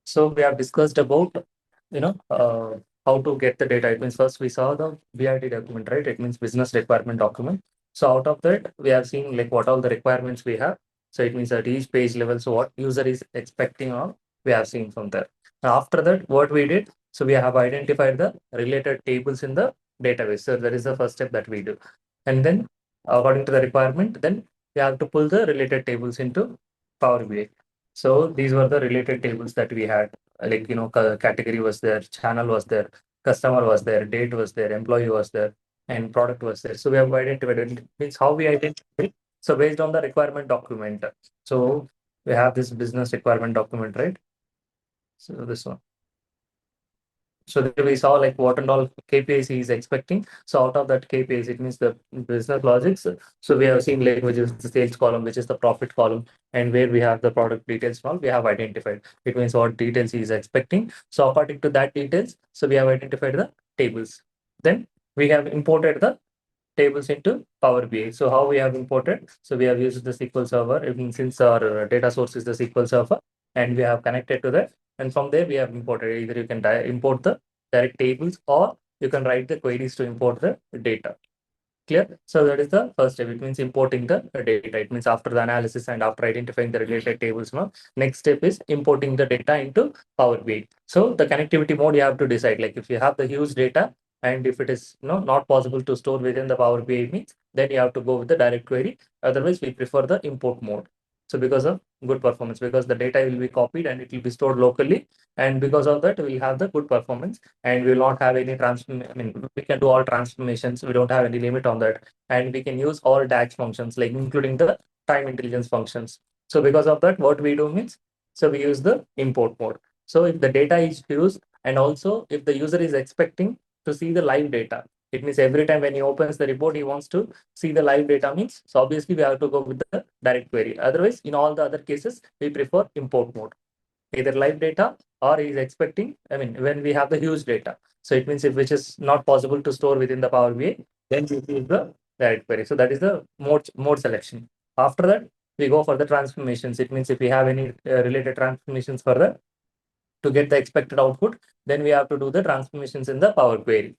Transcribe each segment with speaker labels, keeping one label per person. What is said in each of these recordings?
Speaker 1: So we have discussed about, how to get the data. It means first we saw the BID document, right? It means business requirement document. So out of that, we have seen like what all the requirements we have. So it means at each page level, so what user is expecting on, we have seen from there. Now after that, what we did, so we have identified the related tables in the database. So that is the first step that we do. And then according to the requirement, then we have to pull the related tables into Power BI. So these were the related tables that we had. Like, category was there, channel was there, customer was there, date was there, employee was there, and product was there. So we have identified it. It means how we identify. So based on the requirement document. So we have this business requirement document, right? So this one. So there we saw like what and all KPIs he is expecting. So out of that KPIs, it means the business logics. So we have seen like which is the sales column, which is the profit column, and where we have the product details and all, we have identified. It means what details he is expecting. So according to that details, so we have identified the tables. Then we have imported the tables into Power BI. So how we have imported? So we have used the SQL Server. I mean, since our data source is the SQL Server, and we have connected to that, and from there we have imported. Either you can import the direct tables, or you can write the queries to import the data. Clear? So that is the first step. It means importing the data. It means after the analysis and after identifying the related tables, next step is importing the data into Power BI. So the connectivity mode you have to decide. Like if you have the huge data and if it is not possible to store within the Power BI means, then you have to go with the direct query. Otherwise, we prefer the import mode. So because of good performance, because the data will be copied and it will be stored locally, and because of that, we'll have the good performance and we will not have any transform. I mean, we can do all transformations. We don't have any limit on that, and we can use all DAX functions, like including the time intelligence functions. So because of that, what we do means, so we use the import mode. So if the data is used, and also if the user is expecting to see the live data, it means every time when he opens the report, he wants to see the live data means, so obviously we have to go with the direct query. Otherwise, in all the other cases, we prefer import mode, either live data or is expecting, I mean, when we have the huge data. So it means if which is not possible to store within the Power BI, then we use the direct query. So that is the mode selection. After that, we go for the transformations. It means if we have any related transformations further to get the expected output, then we have to do the transformations in the Power Query.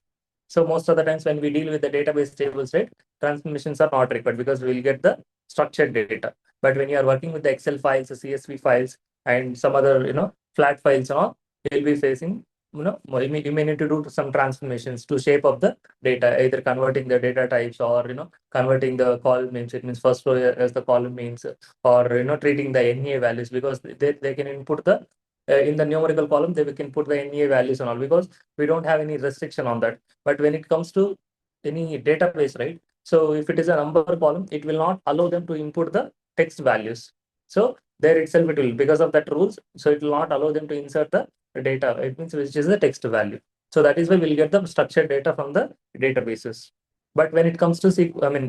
Speaker 1: So most of the times when we deal with the database tables, right, transformations are not required because we will get the structured data. But when you are working with the Excel files, the CSV files, and some other, flat files and all, you'll be facing, you may need to do some transformations to shape up the data, either converting the data types or, converting the column names. It means first row as the column names, or, treating the NEA values, because they can input the in the numerical column, they can put the NEA values and all, because we don't have any restriction on that. But when it comes to any database, right? So if it is a number column, it will not allow them to input the text values. So there itself it will, because of that rules, so it will not allow them to insert the data. It means which is the text value. So that is why we'll get the structured data from the databases. But when it comes to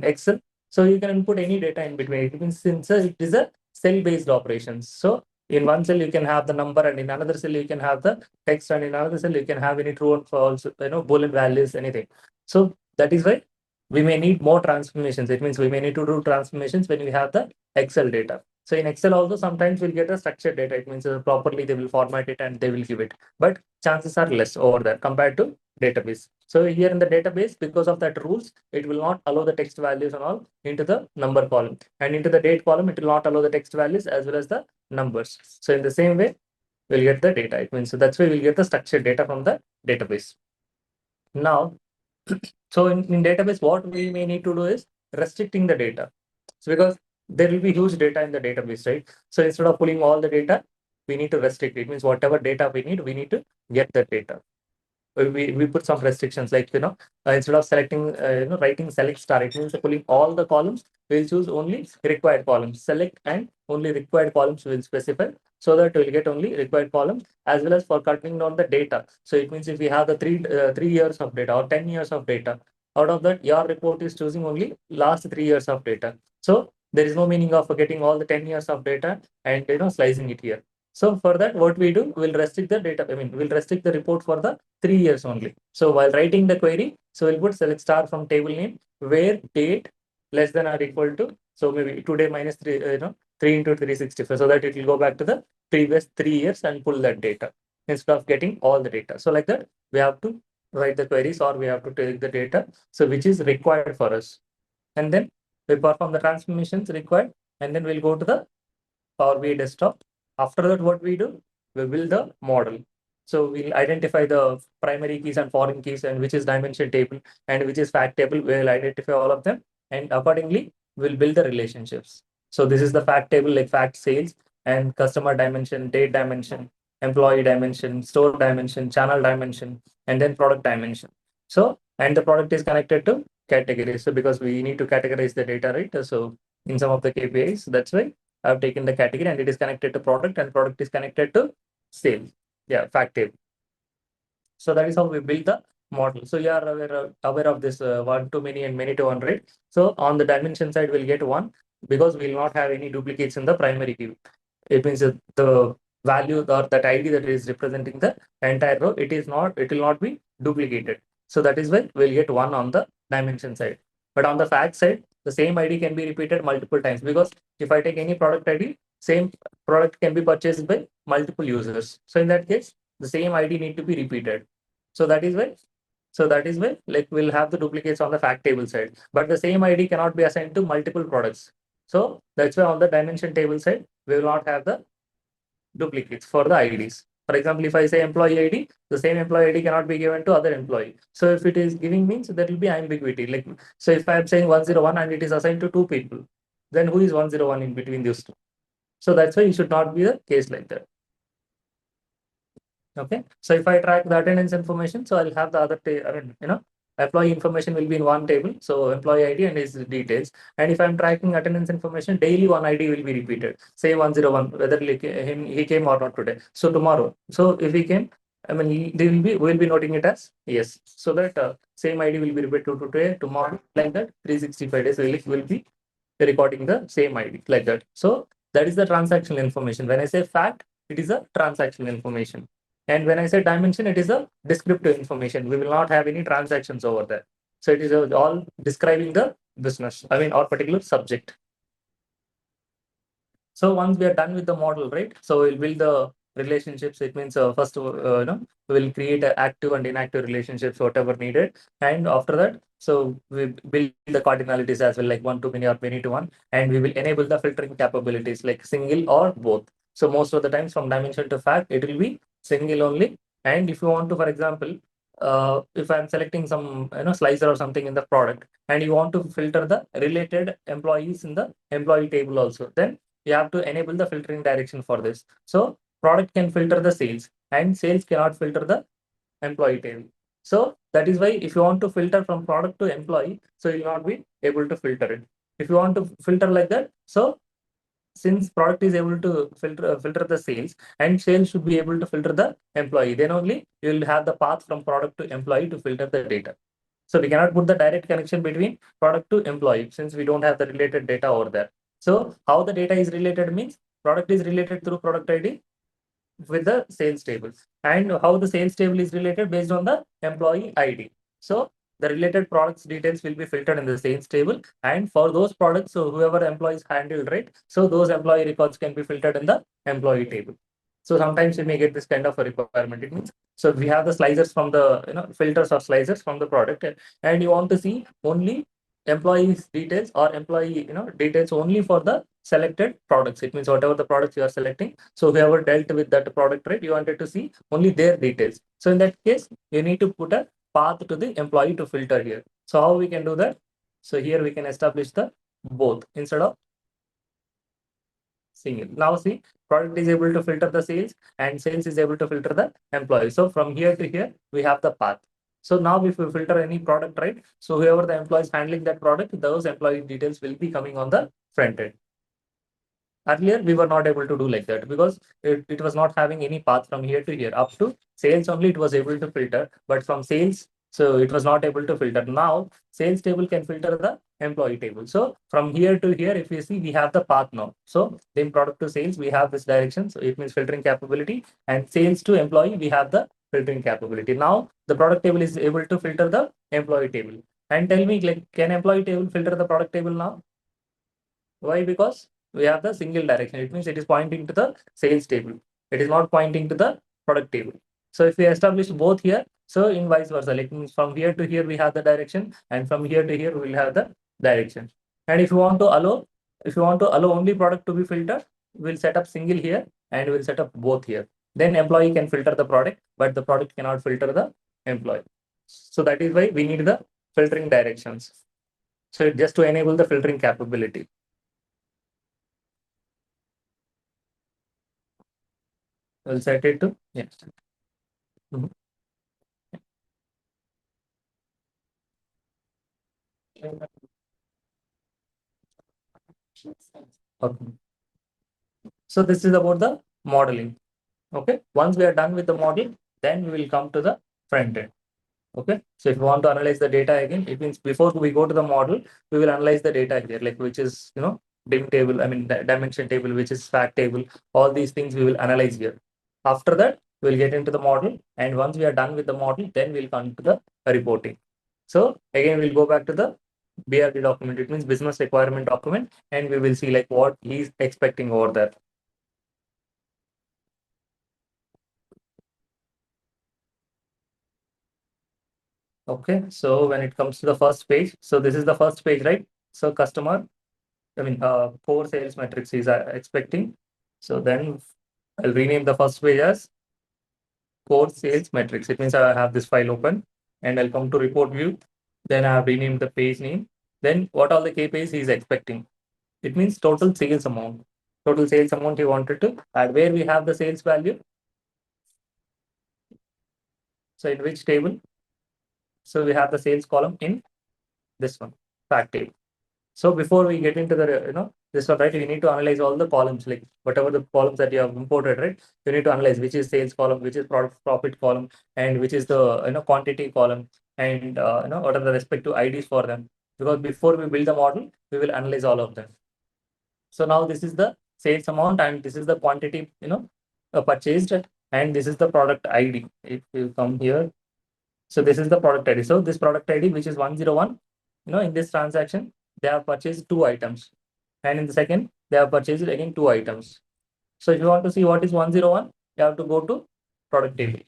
Speaker 1: Excel, so you can input any data in between. It means since it is a cell-based operations. So in one cell you can have the number, and in another cell you can have the text, and in another cell you can have any true and false, boolean values, anything. So that is why we may need more transformations. It means we may need to do transformations when we have the Excel data. So in Excel also sometimes we'll get a structured data. It means properly they will format it and they will give it, but chances are less over there compared to database. So here in the database, because of that rules, it will not allow the text values and all into the number column, and into the date column it will not allow the text values as well as the numbers. So in the same way, we'll get the data. It means, so that's why we'll get the structured data from the database. Now, so in database, what we may need to do is restricting the data. So because there will be huge data in the database, right? So instead of pulling all the data, we need to restrict. It means whatever data we need to get that data. We put some restrictions, like, instead of selecting, writing select star, it means pulling all the columns, we'll choose only required columns, select, and only required columns will specify, so that we'll get only required columns. As well as for cutting down the data, so it means if we have the 3 years of data or 10 years of data, out of that your report is choosing only last 3 years of data. So there is no meaning of getting all the 10 years of data and slicing it here. So for that, what we do, we'll restrict the data. I mean, we'll restrict the report for the 3 years only. So while writing the query, so we'll put select star from table name where date less than or equal to, so maybe today minus 3, 3 into 365, so that it will go back to the previous 3 years and pull that data instead of getting all the data. So like that, we have to write the queries or we have to take the data, so which is required for us. And then we perform the transformations required, and then we'll go to the Power BI desktop. After that, what we do, we build the model. So we'll identify the primary keys and foreign keys and which is dimension table and which is fact table. We'll identify all of them, and accordingly, we'll build the relationships. So this is the fact table, like fact sales and customer dimension, date dimension, employee dimension, store dimension, channel dimension, and then product dimension. So, and the product is connected to categories. So because we need to categorize the data, right? So in some of the KPIs, that's why I've taken the category and it is connected to product and product is connected to sales. Yeah, fact table. So that is how we build the model. So you are aware of this one to many and many to one, right? So on the dimension side, we'll get one because we'll not have any duplicates in the primary key. It means that the value or that ID that is representing the entire row, it will not be duplicated. So that is why we'll get one on the dimension side. But on the fact side, the same ID can be repeated multiple times because if I take any product ID, same product can be purchased by multiple users. So in that case, the same ID need to be repeated. So that is why like we'll have the duplicates on the fact table side, but the same ID cannot be assigned to multiple products. So that's why on the dimension table side, we will not have the duplicates for the IDs. For example, if I say employee ID, the same employee ID cannot be given to other employee. So if it is giving means there will be ambiguity. Like, so if I am saying 101 and it is assigned to two people, then who is 101 in between these two? So that's why it should not be the case like that. Okay. So if I track the attendance information, so I'll have the other, employee information will be in one table. So employee ID and his details. And if I'm tracking attendance information, daily one ID will be repeated. Say 101, whether he came or not today. So tomorrow. So if he came, we'll be noting it as yes. So that same ID will be repeated to today, tomorrow, like that. 365 days will be recording the same ID like that. So that is the transactional information. When I say fact, it is a transactional information. And when I say dimension, it is a descriptive information. We will not have any transactions over there. So it is all describing the business, or particular subject. So once we are done with the model, right? So we'll build the relationships. It means first, we'll create active and inactive relationships, whatever needed. And after that, so we build the cardinalities as well, like one to many or many to one. And we will enable the filtering capabilities like single or both. So most of the times from dimension to fact, it will be single only. And if you want to, for example, if I'm selecting some slicer or something in the product and you want to filter the related employees in the employee table also, then you have to enable the filtering direction for this. So product can filter the sales and sales cannot filter the employee table. So that is why if you want to filter from product to employee, so you'll not be able to filter it. If you want to filter like that, so since product is able to filter the sales and sales should be able to filter the employee, then only you will have the path from product to employee to filter the data. So we cannot put the direct connection between product to employee since we don't have the related data over there. So how the data is related means product is related through product ID with the sales table, and how the sales table is related based on the employee ID. So the related products details will be filtered in the sales table, and for those products, so whoever employees handled, right? So those employee records can be filtered in the employee table. So sometimes you may get this kind of a requirement. It means so we have the slicers from the filters or slicers from the product, and you want to see only employees details or employee details only for the selected products. It means whatever the products you are selecting, so whoever dealt with that product, right, you wanted to see only their details. So in that case, you need to put a path to the employee to filter here. So how we can do that? So here we can establish the both instead of single. Now see, product is able to filter the sales and sales is able to filter the employee. So from here to here, we have the path. So now if we filter any product, right? So whoever the employee is handling that product, those employee details will be coming on the front end. Earlier, we were not able to do like that because it was not having any path from here to here. Up to sales only it was able to filter, but from sales, so it was not able to filter. Now, sales table can filter the employee table. So from here to here, if you see, we have the path now. So then product to sales, we have this direction. So it means filtering capability, and sales to employee, we have the filtering capability. Now the product table is able to filter the employee table. And tell me, like, can employee table filter the product table now? Why? Because we have the single direction. It means it is pointing to the sales table. It is not pointing to the product table. So if we establish both here, so in vice versa, like means from here to here we have the direction, and from here to here we will have the direction. And if you want to allow only product to be filtered, we'll set up single here and we'll set up both here. Then employee can filter the product, but the product cannot filter the employee. So that is why we need the filtering directions. So just to enable the filtering capability. We'll set it to yes. Mhm. Okay. So this is about the modeling. Okay. Once we are done with the model, then we will come to the front end. Okay. So if you want to analyze the data again, it means before we go to the model, we will analyze the data here, like which is, dim table, I mean, dimension table, which is fact table, all these things we will analyze here. After that, we'll get into the model. And once we are done with the model, then we'll come to the reporting. So again, we'll go back to the BRD document. It means business requirement document, and we will see like what he's expecting over there. Okay, so when it comes to the first page, so this is the first page, right? So core sales metrics is expecting. So then I'll rename the first page as core sales metrics. It means I have this file open and I'll come to report view. Then I have renamed the page name. Then what all the KPIs he is expecting. It means total sales amount. Total sales amount he wanted to add where we have the sales value. So in which table? So we have the sales column in this one, fact table. So before we get into the, this one, right, you need to analyze all the columns, like whatever the columns that you have imported, right? You need to analyze which is sales column, which is product profit column, and which is the, quantity column, and, what are the respective IDs for them. Because before we build the model, we will analyze all of them. So now this is the sales amount and this is the quantity, purchased, and this is the product ID. If you come here, so this is the product ID. So this product ID, which is 101, in this transaction, they have purchased two items. And in the second, they have purchased again two items. So if you want to see what is 101, you have to go to product table.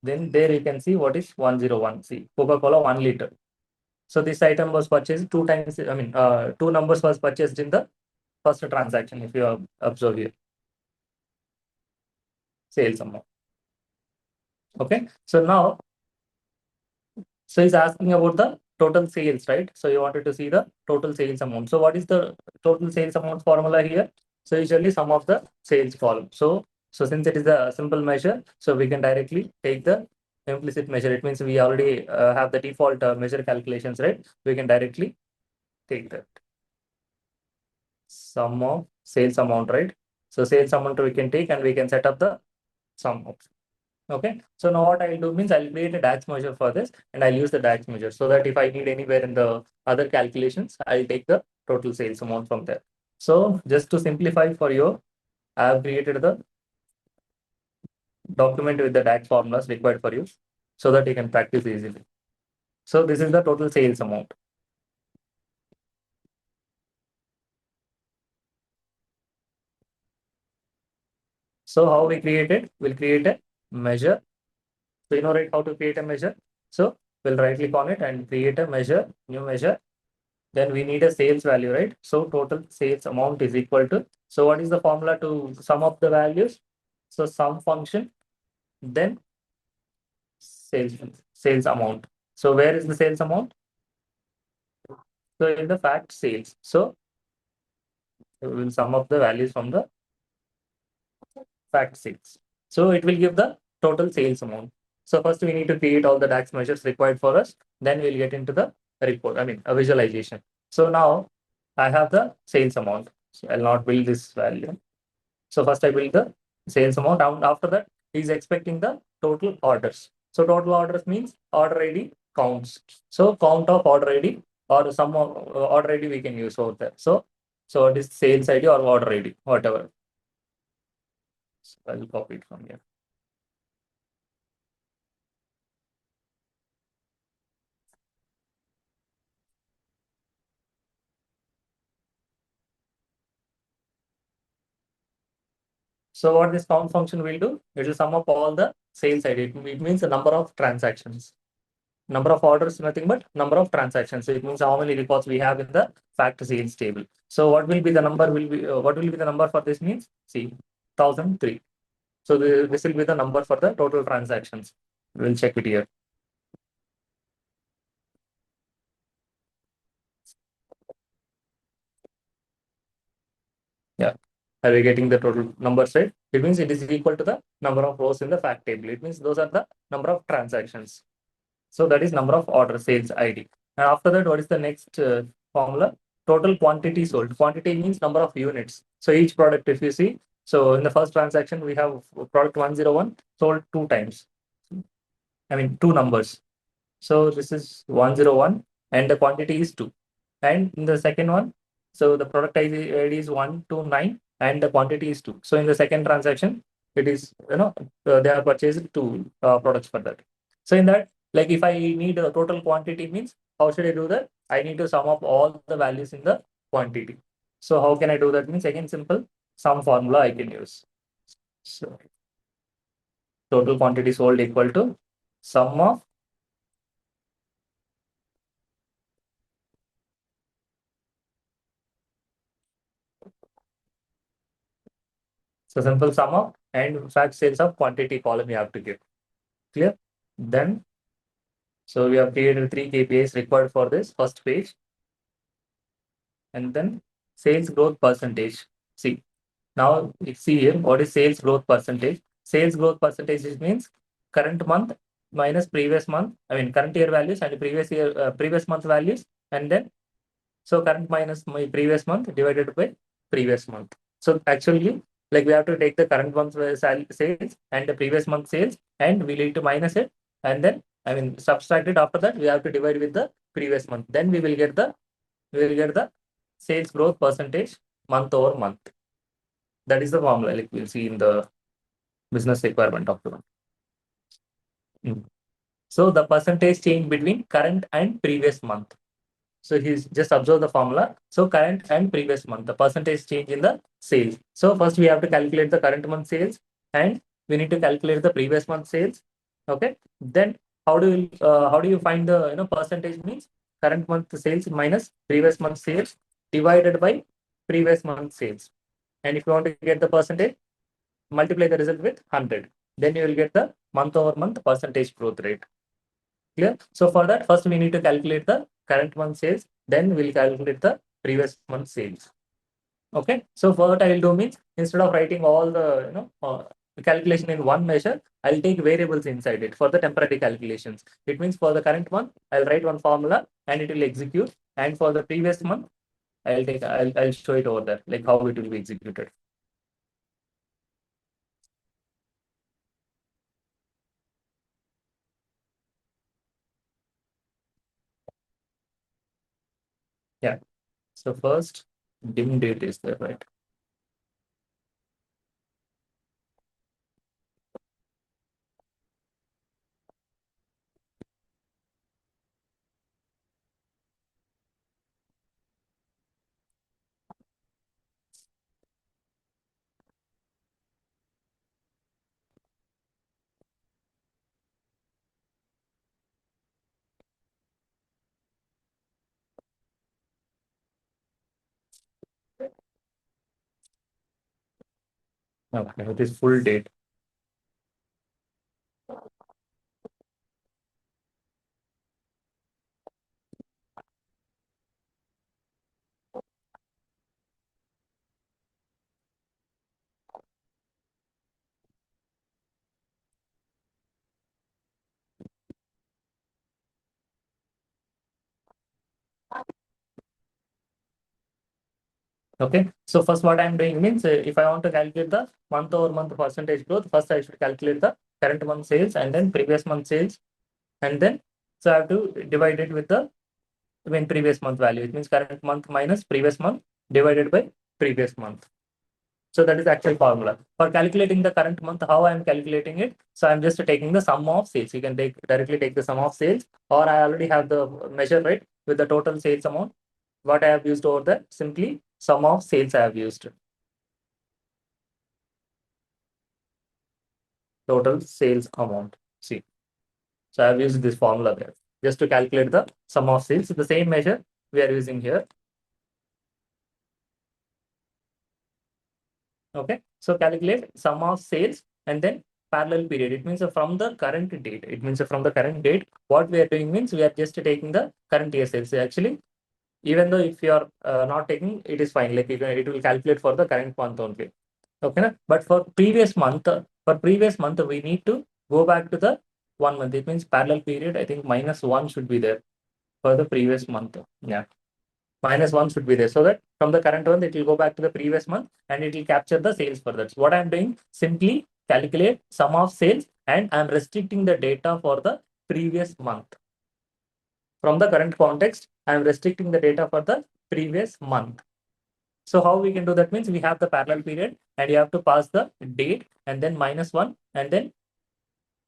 Speaker 1: Then there you can see what is 101. See, Coca-Cola 1 liter. So this item was purchased two times. Two numbers was purchased in the first transaction. If you observe here, sales amount. Okay. So now, so he's asking about the total sales, right? So you wanted to see the total sales amount. So what is the total sales amount formula here? So usually sum of the sales column. So since it is a simple measure, so we can directly take the implicit measure. It means we already have the default measure calculations, right? We can directly take that sum of sales amount, right? So sales amount we can take and we can set up the sum of. Okay, so now what I'll do means I'll create a DAX measure for this and I'll use the DAX measure so that if I need anywhere in the other calculations, I'll take the total sales amount from there. So just to simplify for you, I have created the document with the DAX formulas required for you so that you can practice easily. So this is the total sales amount. So how we create it? We'll create a measure. So you know, right, how to create a measure. So we'll right click on it and create a measure, new measure. Then we need a sales value, right? So total sales amount is equal to, so what is the formula to sum up the values? So sum function, then sales amount. So where is the sales amount? So in the fact sales. So we will sum up the values from the fact sales. So it will give the total sales amount. So first we need to create all the DAX measures required for us. Then we'll get into the report, a visualization. So now I have the sales amount. So I'll not build this value. So first I build the sales amount, and after that he's expecting the total orders. So total orders means order ID counts. So count of order ID or some order ID we can use over there. So it is sales ID or order ID, whatever. So I'll copy it from here. So what this count function will do, it will sum up all the sales ID. It means the number of transactions. Number of orders, nothing but number of transactions. So it means how many records we have in the fact sales table. So what will be the number what will be the number for this means? See, 1003. So this will be the number for the total transactions. We'll check it here. Yeah. Are we getting the total numbers right? It means it is equal to the number of rows in the fact table. It means those are the number of transactions. So that is number of order sales ID. And after that, what is the next formula? Total quantity sold. Quantity means number of units. So each product, if you see, so in the first transaction, we have product 101 sold two times. I mean, two numbers. So this is 101 and the quantity is 2. And in the second one, so the product ID is 129 and the quantity is 2. So in the second transaction, it is, they are purchased two products for that. So in that, like if I need a total quantity means, how should I do that? I need to sum up all the values in the quantity. So how can I do that? Means again, simple sum formula I can use. So total quantity sold equal to sum of. So simple sum of and fact sales of quantity column you have to give. Clear? Then, so we have created 3 KPIs required for this first page. And then sales growth percentage. See, now you see here, what is sales growth percentage? Sales growth percentage means current month minus previous month. I mean, current year values and previous month values. And then, so current minus my previous month divided by previous month. So actually, like we have to take the current month sales and the previous month sales, and we need to minus it, and then I mean subtract it. After that, we have to divide with the previous month. Then we will get the sales growth percentage month over month. That is the formula. Like we'll see in the business requirement document. So the percentage change between current and previous month. So he's just observe the formula. So current and previous month, the percentage change in the sales. So first we have to calculate the current month sales and we need to calculate the previous month sales. Okay. Then how do you find the percentage means current month sales minus previous month sales divided by previous month sales. And if you want to get the percentage, multiply the result with 100. Then you will get the month over month percentage growth rate. Clear? So for that, first we need to calculate the current month sales, then we'll calculate the previous month sales. Okay. So for what I will do means instead of writing all the calculation in one measure, I'll take variables inside it for the temporary calculations. It means for the current month, I'll write one formula and it will execute. And for the previous month, I'll show it over there, like how it will be executed. Yeah. So first, dim date is there, right? Okay, it is full date. Okay. So first what I'm doing means if I want to calculate the month over month percentage growth, first I should calculate the current month sales and then previous month sales. And then so I have to divide it with the previous month value. It means current month minus previous month divided by previous month. So that is actual formula. For calculating the current month, how I am calculating it? So I'm just taking the sum of sales. You can directly take the sum of sales, or I already have the measure right with the total sales amount. What I have used over there, simply sum of sales I have used. total sales amount. See, so I've used this formula there just to calculate the sum of sales. The same measure we are using here. Okay, so calculate sum of sales and then parallel period. It means from the current date. It means from the current date, what we are doing means we are just taking the current year sales. Actually, even though if you are not taking, it is fine. Like it will calculate for the current month only. Okay, na? But for previous month, we need to go back to the 1 month. It means parallel period. I think -1 should be there for the previous month. Yeah, -1 should be there, so that from the current one it will go back to the previous month and it will capture the sales for that. So what I'm doing, simply calculate sum of sales and I'm restricting the data for the previous month. From the current context, I'm restricting the data for the previous month. So how we can do that means we have the parallel period and you have to pass the date and then -1 and then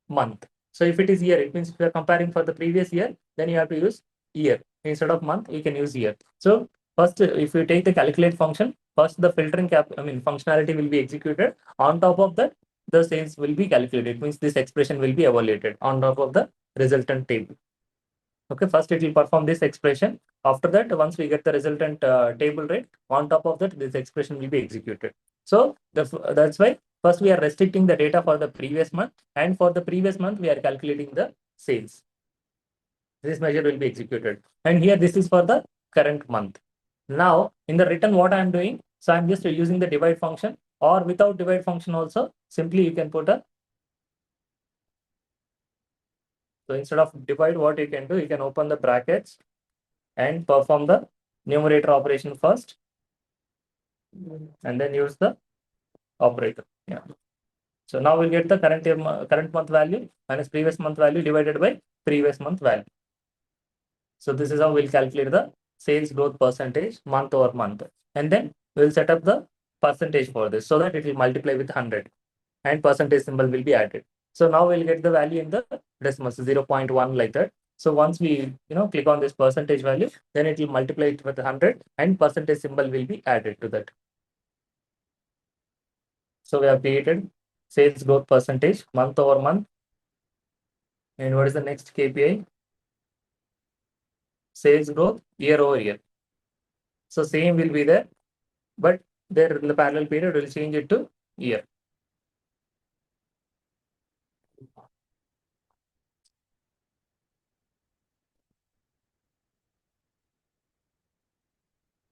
Speaker 1: month. So if it is year, it means if you are comparing for the previous year, then you have to use year. Instead of month, you can use year. So first, if you take the calculate function, first the filtering functionality will be executed. On top of that, the sales will be calculated. It means this expression will be evaluated on top of the resultant table. Okay, first it will perform this expression. After that, once we get the resultant table rate, on top of that, this expression will be executed. So that's why first we are restricting the data for the previous month, and for the previous month, we are calculating the sales. This measure will be executed. And here, this is for the current month. Now, in the return, what I'm doing, so I'm just using the divide function, or without divide function also, simply you can put a. So instead of divide, what you can do, you can open the brackets and perform the numerator operation first and then use the operator. Yeah. So now we'll get the current month value minus previous month value divided by previous month value. So this is how we'll calculate the sales growth percentage month over month. And then we'll set up the percentage for this so that it will multiply with 100 and percentage symbol will be added. So now we'll get the value in the decimals 0.1 like that. So once we click on this percentage value, then it will multiply it with 100 and percentage symbol will be added to that. So we have created sales growth percentage month over month. And what is the next KPI? Sales growth year over year. So same will be there, but there in the parallel period will change it to year.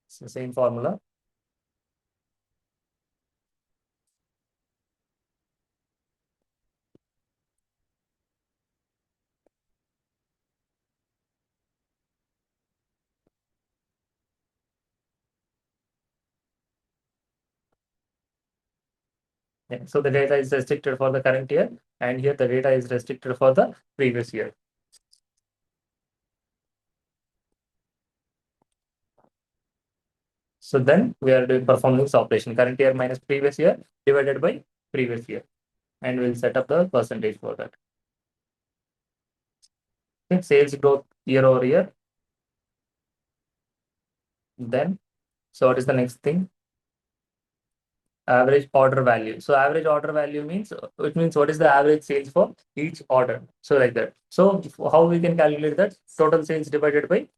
Speaker 1: So same formula. Yeah. So the data is restricted for the current year, and here the data is restricted for the previous year. So then we are doing performing this operation current year minus previous year divided by previous year, and we'll set up the percentage for that. Okay. Sales growth year over year. Then, so what is the next thing? Average order value. So average order value means it means what is the average sales for each order. So like that. So how we can calculate that? Total sales divided by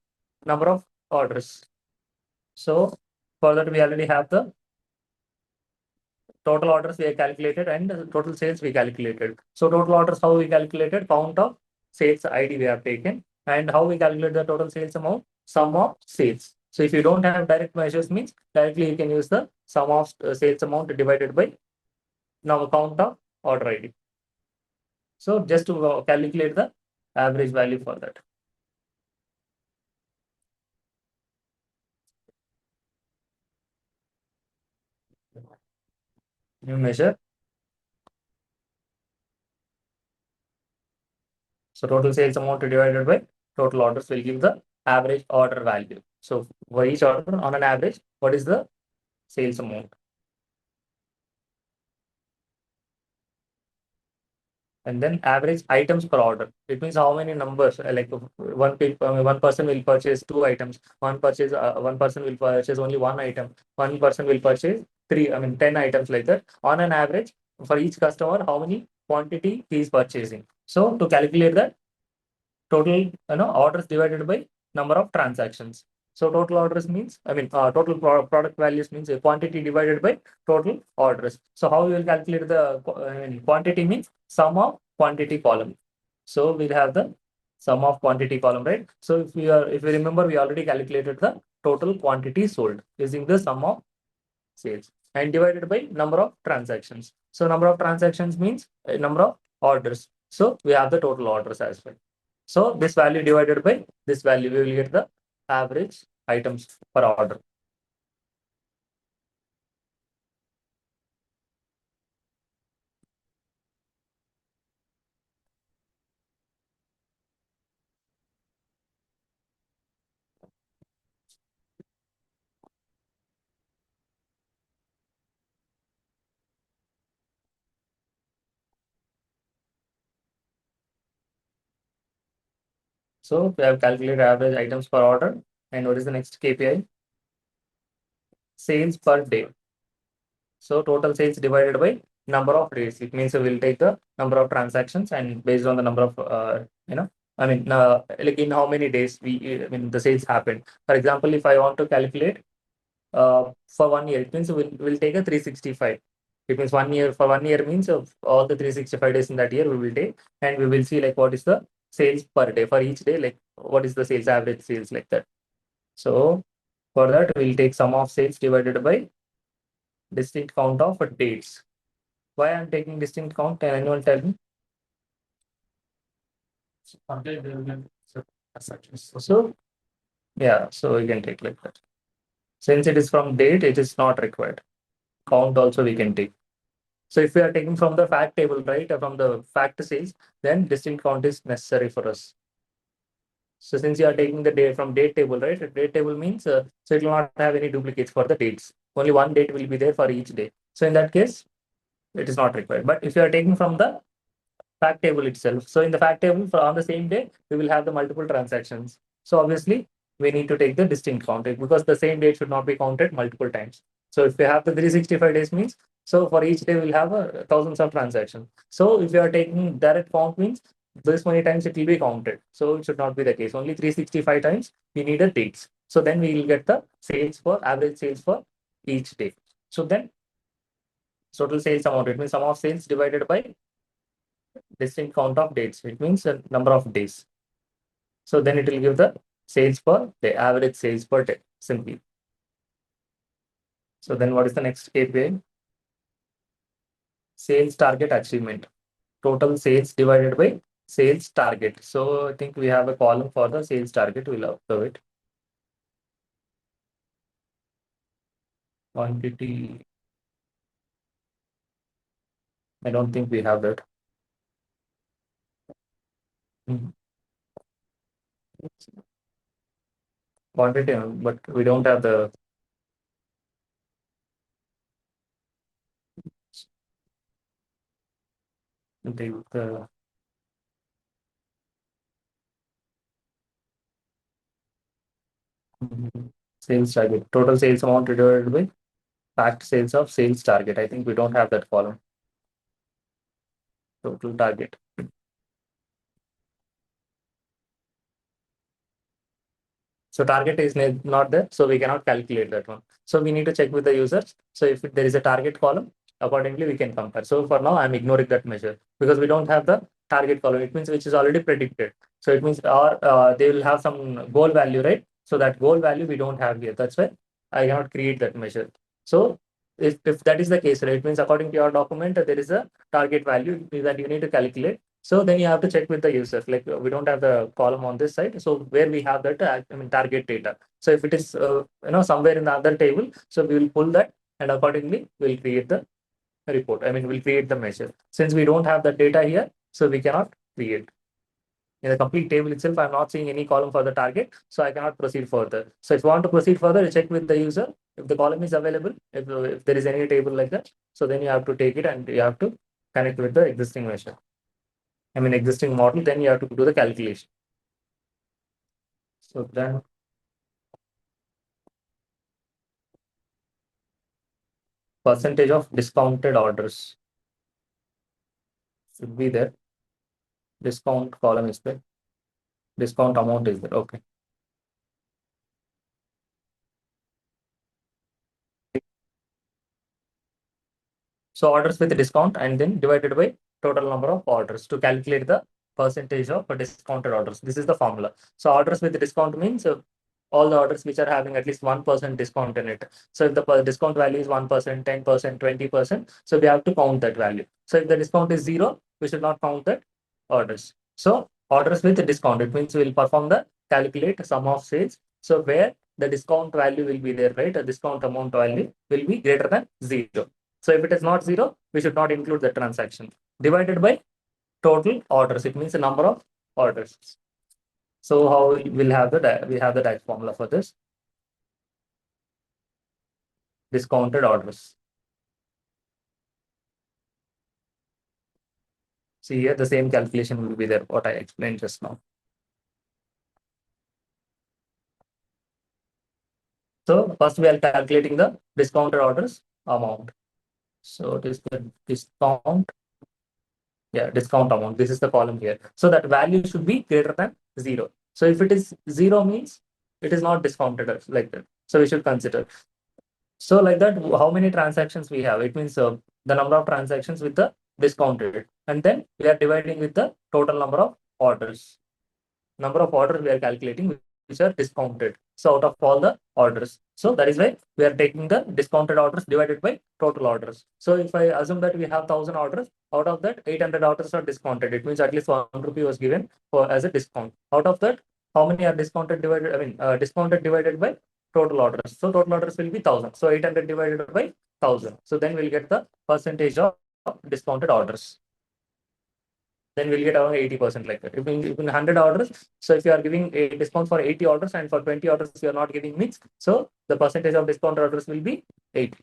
Speaker 1: number of orders. So for that we already have the total orders we have calculated and the total sales we calculated. So total orders how we calculated? Count of sales ID we have taken, and how we calculate the total sales amount? Sum of sales. So if you don't have direct measures means directly you can use the sum of sales amount divided by now count of order ID. So just to calculate the average value for that. New measure. So total sales amount divided by total orders will give the average order value. So for each order on an average, what is the sales amount? And then average items per order. It means how many numbers, like one person will purchase 2 items, one person will purchase only 1 item, one person will purchase 10 items like that. On an average, for each customer, how many quantity he is purchasing. So to calculate that, total orders divided by number of transactions. So total orders means, total product values means a quantity divided by total orders. So how we will calculate the quantity means sum of quantity column. So we'll have the sum of quantity column, right? So if we remember, we already calculated the total quantity sold using the sum of sales and divided by number of transactions. So number of transactions means number of orders. So we have the total orders as well. So this value divided by this value, we will get the average items per order. So we have calculated average items per order. And what is the next KPI? Sales per day. So total sales divided by number of days. It means we'll take the number of transactions and based on the number of like in how many days the sales happened. For example, if I want to calculate for 1 year, it means we'll take a 365. It means 1 year, for 1 year means of all the 365 days in that year we will take, and we will see like what is the sales per day for each day, like what is the sales average sales like that. So for that we'll take sum of sales divided by distinct count of dates. Why I'm taking distinct count? Can anyone tell me? So yeah, so we can take like that. Since it is from date, it is not required. Count also we can take. So if we are taking from the fact table, right, from the fact sales, then distinct count is necessary for us. So since you are taking the date from date table, right? Date table means so it will not have any duplicates for the dates. Only one date will be there for each day. So in that case, it is not required. But if you are taking from the fact table itself. So in the fact table for on the same day, we will have the multiple transactions. So obviously we need to take the distinct count because the same date should not be counted multiple times. So if we have the 365 days means, so for each day we'll have thousands of transactions. So if you are taking direct count means this many times it will be counted. So it should not be the case. Only 365 times we need a dates. So then we will get the sales for average sales for each day. So then total sales amount, it means sum of sales divided by distinct count of dates. It means the number of days. So then it will give the sales per day, average sales per day, simply. So then what is the next KPI? Sales target achievement. Total sales divided by sales target. So I think we have a column for the sales target. We'll observe it. Quantity. I don't think we have that. Mhm. Quantity, but we don't have the the sales target. Total sales amount divided by fact sales of sales target. I think we don't have that column. Total target. So target is not there, so we cannot calculate that one. So we need to check with the users. So if there is a target column, accordingly we can compare. So for now, I'm ignoring that measure because we don't have the target column. It means which is already predicted. So it means they will have some goal value, right? So that goal value we don't have here. That's why I cannot create that measure. So if that is the case, right, it means according to your document, there is a target value that you need to calculate. So then you have to check with the users. Like we don't have the column on this side, so where we have that target data. So if it is somewhere in the other table, so we will pull that and accordingly we'll create the report. We'll create the measure. Since we don't have the data here, so we cannot create. In the complete table itself, I'm not seeing any column for the target, so I cannot proceed further. So if you want to proceed further, you check with the user if the column is available. If there is any table like that, so then you have to take it and you have to connect with the existing measure. Existing model, then you have to do the calculation. So then percentage of discounted orders. should be there. Discount column is there. Discount amount is there. Okay. So orders with discount and then divided by total number of orders to calculate the percentage of discounted orders. This is the formula. So orders with discount means all the orders which are having at least 1% discount in it. So if the discount value is 1%, 10%, 20%, so we have to count that value. So if the discount is zero, we should not count that orders. So orders with discount, it means we will perform the calculate sum of sales. So where the discount value will be there, right? The discount amount value will be greater than zero. So if it is not zero, we should not include the transaction. Divided by total orders, it means the number of orders. So how we'll have we have the DAX formula for this discounted orders. See here, the same calculation will be there, what I explained just now. So first we are calculating the discounted orders amount. So it is the discount, yeah, discount amount. This is the column here. So that value should be greater than zero. So if it is zero means it is not discounted like that. So we should consider. So like that, how many transactions we have? It means the number of transactions with the discounted. And then we are dividing with the total number of orders. Number of orders we are calculating which are discounted. So out of all the orders. So that is why we are taking the discounted orders divided by total orders. So if I assume that we have 1,000 orders, out of that 800 orders are discounted. It means at least 1 rupee was given for as a discount. Out of that, how many are discounted divided? I mean, discounted divided by total orders. So total orders will be 1,000. So 800 divided by 1,000. So then we'll get the percentage of discounted orders. Then we'll get around 80% like that. If in 100 orders, so if you are giving a discount for 80 orders and for 20 orders you are not giving mix, so the percentage of discount orders will be 80.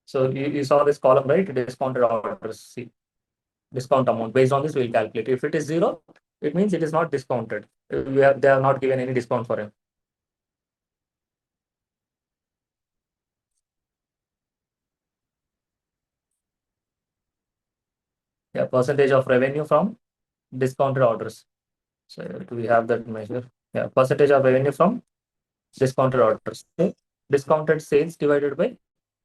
Speaker 1: So you saw this column, right? Discounted orders. See, discount amount. Based on this, we'll calculate. If it is zero, it means it is not discounted. They are not given any discount for him. Yeah, percentage of revenue from discounted orders. So do we have that measure? Yeah, percentage of revenue from discounted orders. Okay. Discounted sales divided by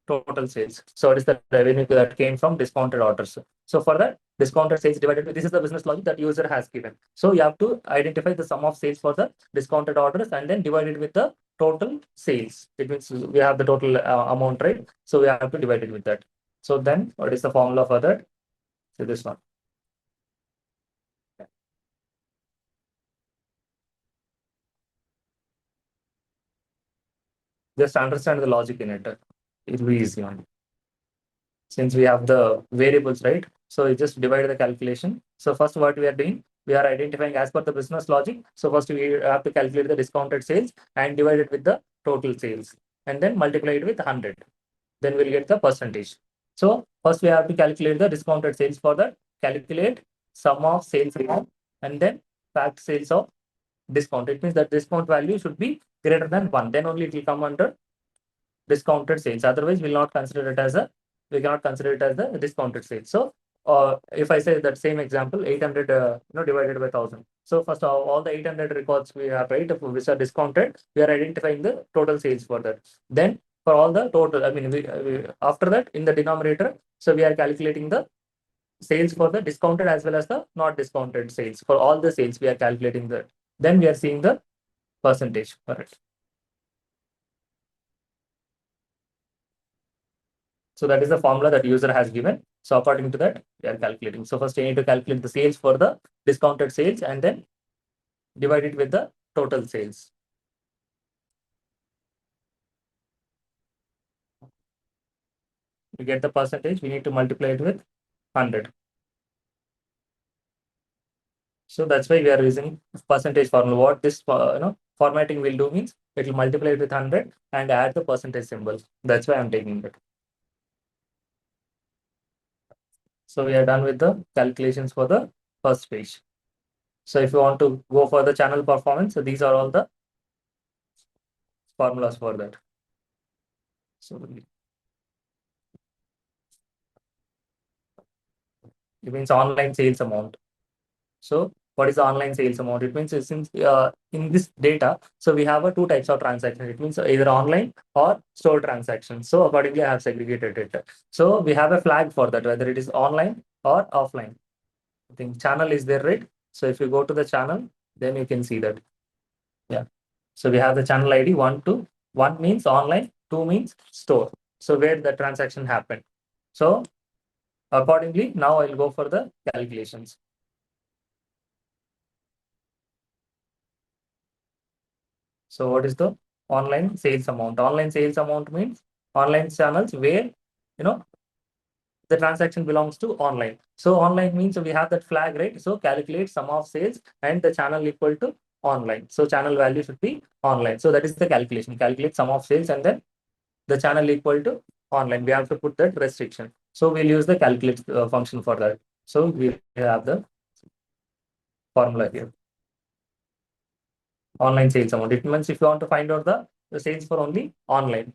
Speaker 1: total sales. So it is the revenue that came from discounted orders. So for that, discounted sales divided by, this is the business logic that user has given. So you have to identify the sum of sales for the discounted orders and then divide it with the total sales. It means we have the total amount, right? So we have to divide it with that. So then what is the formula for that? So this one. Just understand the logic in it. It will be easy one. Since we have the variables, right? So we just divide the calculation. So first what we are doing, we are identifying as per the business logic. So first we have to calculate the discounted sales and divide it with the total sales and then multiply it with 100. Then we'll get the percentage. So first we have to calculate the discounted sales. For that, calculate sum of sales amount and then fact sales of discount. It means that discount value should be greater than 1. Then only it will come under discounted sales. Otherwise, we'll not consider it as a, we cannot consider it as the discounted sales. So if I say that same example, 800 divided by 1,000. So first all the 800 records we have, right, which are discounted, we are identifying the total sales for that. Then for all the total, I mean, after that in the denominator, so we are calculating the sales for the discounted as well as the not discounted sales. For all the sales, we are calculating that. Then we are seeing the percentage for it. So that is the formula that user has given. So according to that, we are calculating. So first you need to calculate the sales for the discounted sales and then divide it with the total sales. We get the percentage, we need to multiply it with 100. So that's why we are using percentage formula. What this formatting will do means it will multiply it with 100 and add the percentage symbol. That's why I'm taking it. So we are done with the calculations for the first page. So if you want to go for the channel performance, so these are all the formulas for that. So it means online sales amount. So what is the online sales amount? It means since in this data, so we have a two types of transaction. It means either online or store transactions. So accordingly, I have segregated it. So we have a flag for that, whether it is online or offline. I think channel is there, right? So if you go to the channel, then you can see that. Yeah. So we have the channel ID one, two. One means online, two means store. So where the transaction happened. So accordingly, now I'll go for the calculations. So what is the online sales amount? Online sales amount means online channels where the transaction belongs to online. So online means we have that flag, right? So calculate sum of sales and the channel equal to online. So channel value should be online. So that is the calculation. Calculate sum of sales and then the channel equal to online. We have to put that restriction. So we'll use the calculate function for that. So we have the formula here. Online sales amount. It means if you want to find out the sales for only online.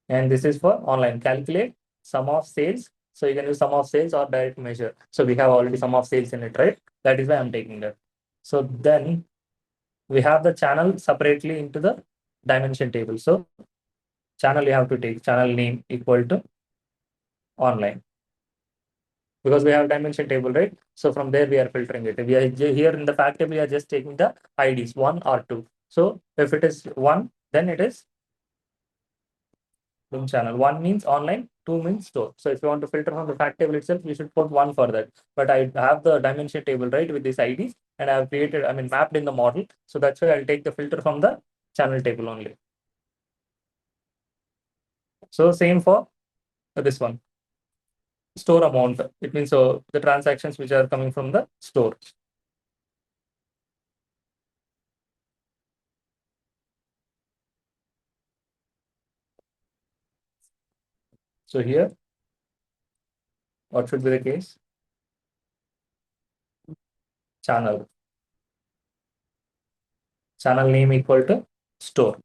Speaker 1: And this is for online. Calculate sum of sales. So you can use sum of sales or direct measure. So we have already sum of sales in it, right? That is why I'm taking that. So then we have the channel separately into the dimension table. So channel you have to take channel name equal to online because we have dimension table, right? So from there we are filtering it. We are here in the fact table, we are just taking the IDs one or two. So if it is one, then it is room channel. One means online, two means store. So if you want to filter from the fact table itself, you should put one for that. But I have the dimension table, right, with these IDs, and I have created, I mean, mapped in the model. So that's why I'll take the filter from the channel table only. So same for this one. Store amount. It means the transactions which are coming from the store. So here, what should be the case? Channel. Channel name equal to store.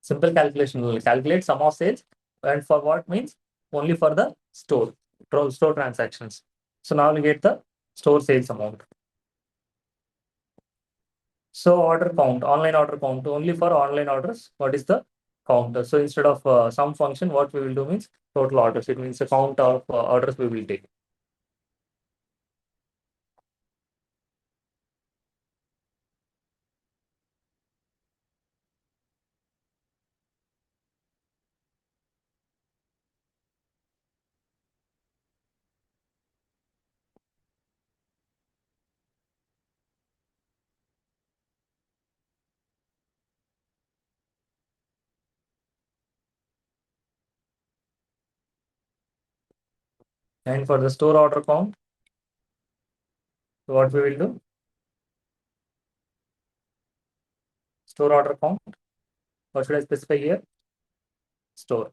Speaker 1: Simple calculation will calculate sum of sales and for what means only for the store transactions. So now we get the store sales amount. So order count, online order count only for online orders. What is the count? So instead of some function, what we will do means total orders. It means the count of orders we will take. And for the store order count, what we will do? Store order count. What should I specify here? Store.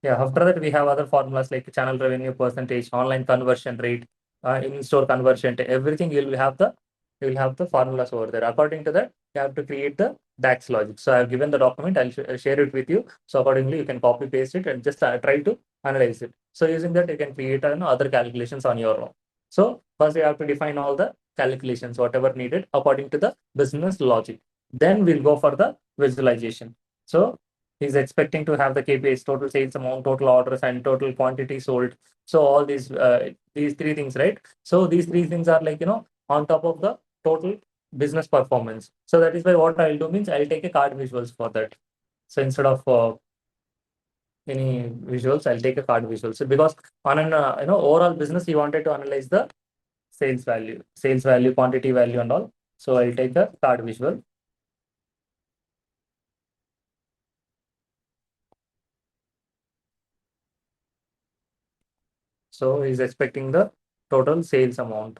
Speaker 1: Yeah, after that, we have other formulas like channel revenue percentage, online conversion rate, in-store conversion, everything you will have the formulas over there. According to that, you have to create the DAX logic. So I've given the document, I'll share it with you. So accordingly, you can copy paste it and just try to analyze it. So using that, you can create other calculations on your own. So first, you have to define all the calculations, whatever needed according to the business logic. Then we'll go for the visualization. So he's expecting to have the KPIs, total sales amount, total orders, and total quantity sold. So all these three things, right? So these three things are like on top of the total business performance. So that is why what I'll do means I'll take a card visuals for that. So instead of any visuals, I'll take a card visual. So because on an overall business, he wanted to analyze the sales value, quantity value, and all. So I'll take a card visual. So he's expecting the total sales amount.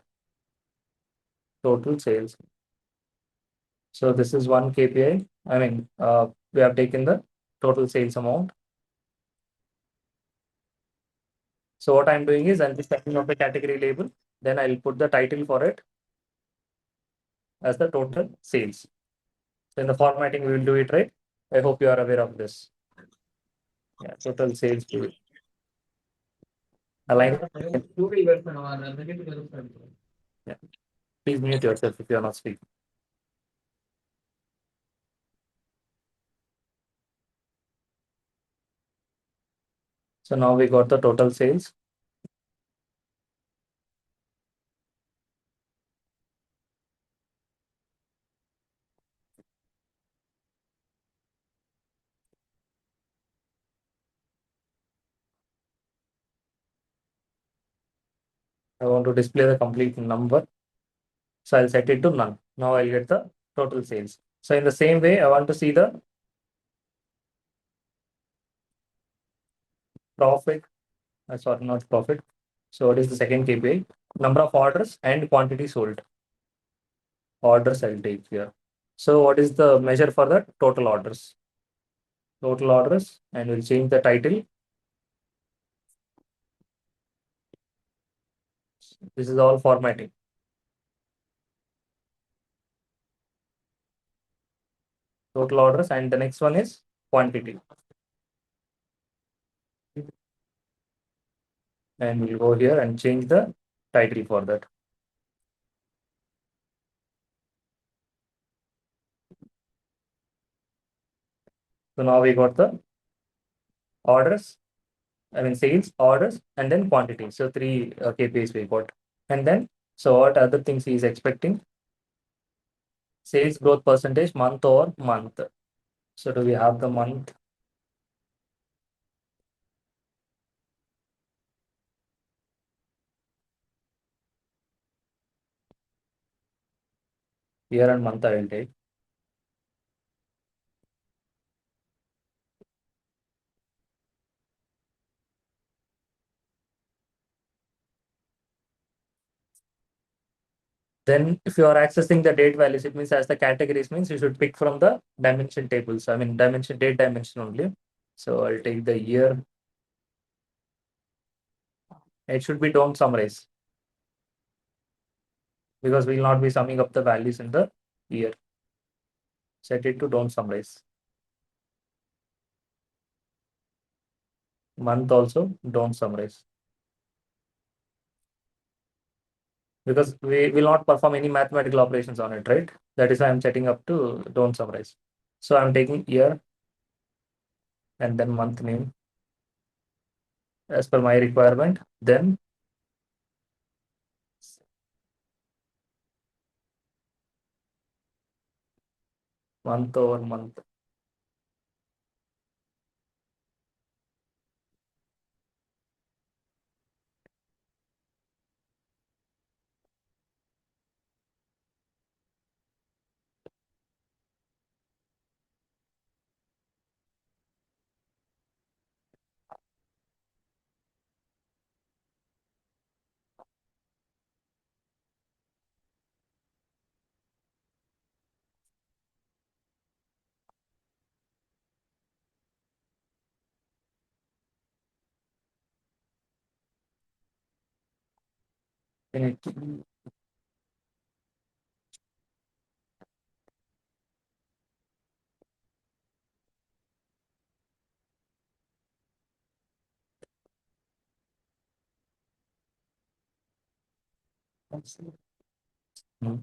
Speaker 1: total sales. So this is one KPI. I mean, we have taken the total sales amount. So what I'm doing is I'm just setting up a category label. Then I'll put the title for it as the total sales. So in the formatting, we will do it right. I hope you are aware of this. Yeah, total sales to align. Yeah. Please mute yourself if you are not speaking. So now we got the total sales. I want to display the complete number. So I'll set it to none. Now I'll get the total sales. So in the same way, I want to see the profit. Sorry, not profit. So what is the second KPI? Number of orders and quantity sold. Orders I'll take here. So what is the measure for the total orders? Total orders, and we'll change the title. This is all formatting. Total orders, and the next one is quantity. And we'll go here and change the title for that. So now we got the orders, I mean sales, orders, and then quantity. So three KPIs we got. And then, so what other things he is expecting? Sales growth percentage month over month. So do we have the month? Year and month I will take. Then if you are accessing the date values, it means as the categories means you should pick from the dimension tables. I mean dimension, date dimension only. So I'll take the year. It should be don't summarize because we'll not be summing up the values in the year. Set it to don't summarize. Month also don't summarize. Because we will not perform any mathematical operations on it, right? That is why I'm setting up to don't summarize. So I'm taking year and then month name as per my requirement. Then month over month. Then Hmm.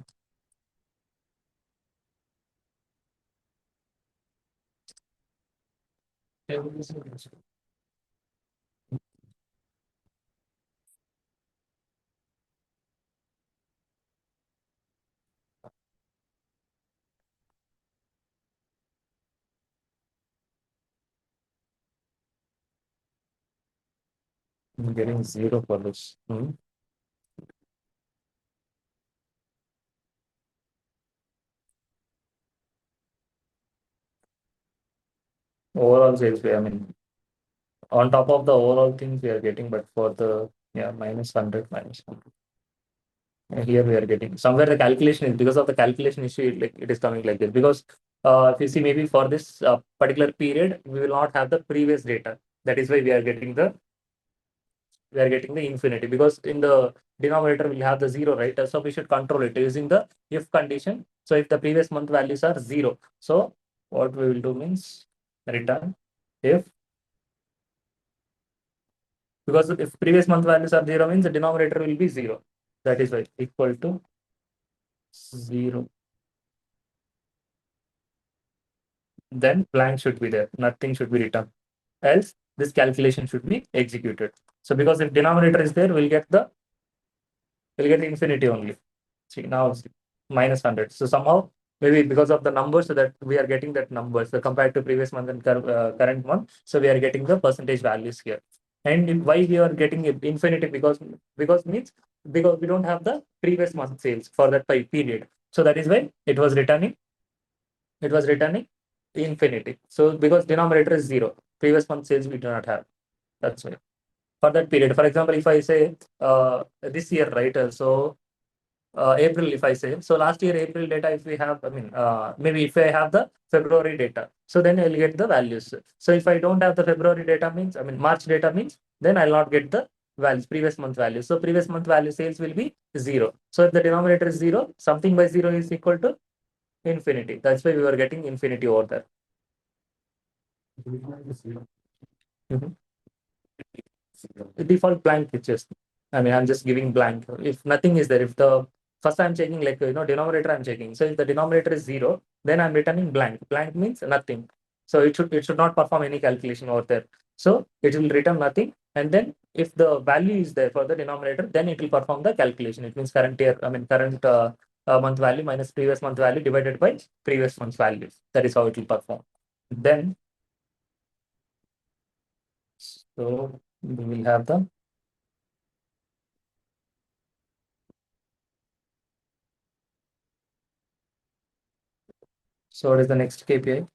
Speaker 1: I'm getting zero for this. Overall sales, I mean, on top of the overall things we are getting, but for the, yeah, minus 100, minus 100. Here we are getting somewhere the calculation is because of the calculation issue, like it is coming like this. Because if you see maybe for this particular period, we will not have the previous data. That is why we are getting the infinity, because in the denominator we'll have the zero, right? So we should control it using the if condition. So if the previous month values are zero, so what we will do means return if, because if previous month values are zero means the denominator will be zero. That is why equal to zero. Then blank should be there. Nothing should be written. Else this calculation should be executed. So because if denominator is there, we'll get infinity only. See now it's minus 100. So somehow maybe because of the numbers, so that we are getting that numbers compared to previous month and current month. So we are getting the percentage values here. And why we are getting infinity, because means because we don't have the previous month sales for that period. So that is why it was returning infinity. So because denominator is zero, previous month sales we do not have. That's why for that period. For example, if I say this year, right? April, if I say, so last year April data, if we have, I mean, maybe if I have the February data, so then I'll get the values. So if I don't have the February data means, I mean, March data means, then I'll not get the values, previous month values. So previous month value sales will be zero. So if the denominator is zero, something by zero is equal to infinity. That's why we were getting infinity over there. Mhm. Default blank pictures. I mean, I'm just giving blank. If nothing is there, if the first I'm checking, like, denominator I'm checking. So if the denominator is zero, then I'm returning blank. Blank means nothing. So it should not perform any calculation over there. So it will return nothing. And then if the value is there for the denominator, then it will perform the calculation. It means current year, I mean current month value minus previous month value divided by previous month's value. That is how it will perform. Then so we will have the, so what is the next KPI?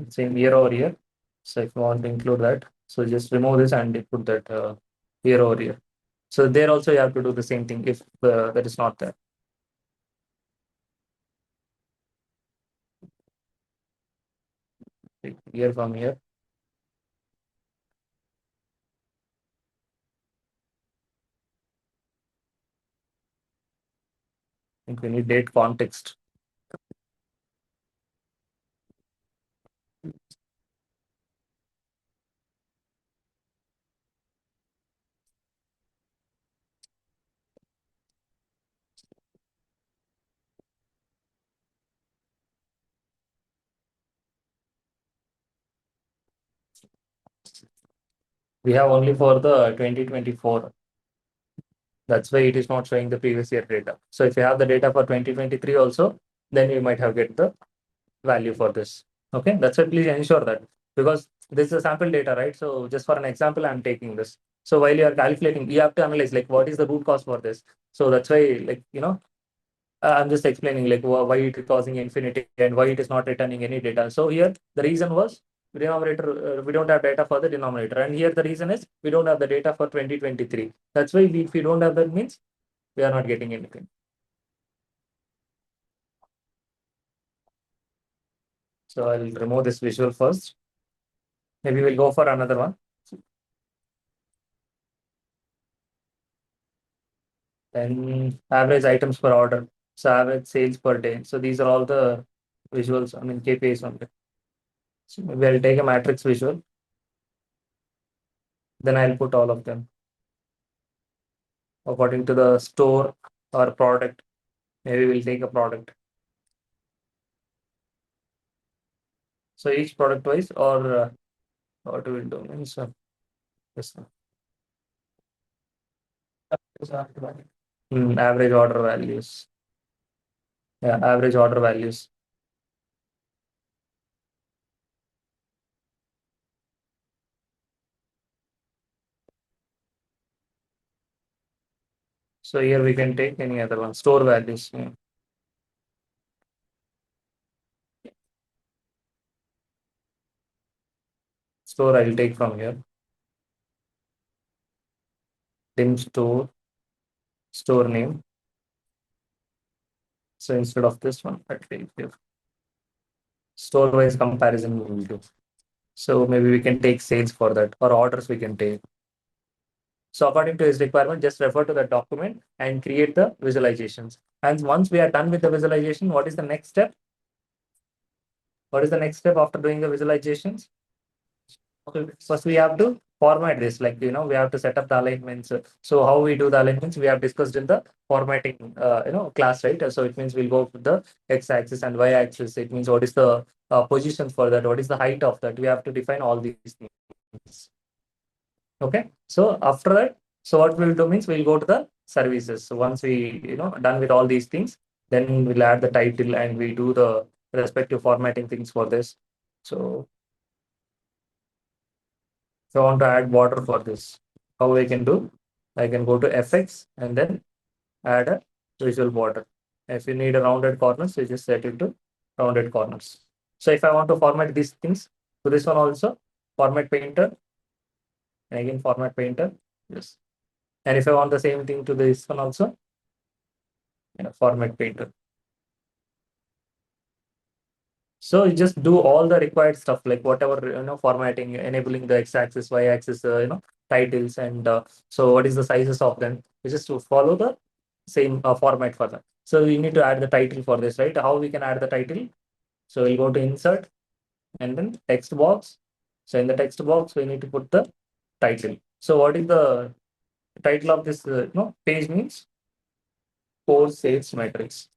Speaker 1: Same year over year. So if you want to include that, so just remove this and put that year over year. So there also you have to do the same thing if that is not there. Year from year. I think we need date context. We have only for the 2024. That's why it is not showing the previous year data. So if you have the data for 2023 also, then you might have get the value for this. Okay, that's why please ensure that, because this is a sample data, right? So just for an example, I'm taking this. So while you are calculating, you have to analyze like what is the root cause for this. So that's why, like, I'm just explaining like why it is causing infinity and why it is not returning any data. So here the reason was denominator, we don't have data for the denominator, and here the reason is we don't have the data for 2023. That's why if we don't have that means we are not getting anything. So I'll remove this visual first. Maybe we'll go for another one. Then average items per order. So average sales per day. So these are all the visuals, I mean KPIs on it. So maybe I'll take a matrix visual. Then I'll put all of them according to the store or product. Maybe we'll take a product. So each product wise, or what we will do means this one. Average order values. Yeah, average order values. So here we can take any other one. Store values. Yeah. Store I'll take from here. Dim store. store name. So instead of this one, I'll take here store wise comparison we will do. So maybe we can take sales for that or orders we can take. So according to his requirement, just refer to the document and create the visualizations. And once we are done with the visualization, what is the next step? What is the next step after doing the visualizations? Okay, first we have to format this, like, we have to set up the alignments. So how we do the alignments, we have discussed in the formatting, class, right? So it means we'll go with the x-axis and y-axis. It means what is the position for that, what is the height of that. We have to define all these things. Okay, so after that, so what we'll do means we'll go to the services. So once we, done with all these things, then we'll add the title and we do the respective formatting things for this. So if I want to add border for this, how I can do? I can go to FX and then add a visual border. If you need a rounded corners, you just set it to rounded corners. So if I want to format these things to this one also, format painter, and again format painter. Yes. And if I want the same thing to this one also, format painter. So you just do all the required stuff, like whatever, formatting, enabling the x-axis, y-axis, titles, and so what is the sizes of them. You just to follow the same format for that. So you need to add the title for this, right? How we can add the title? So we'll go to insert and then text box. So in the text box, we need to put the title. So what is the title of this page means? Core sales matrix.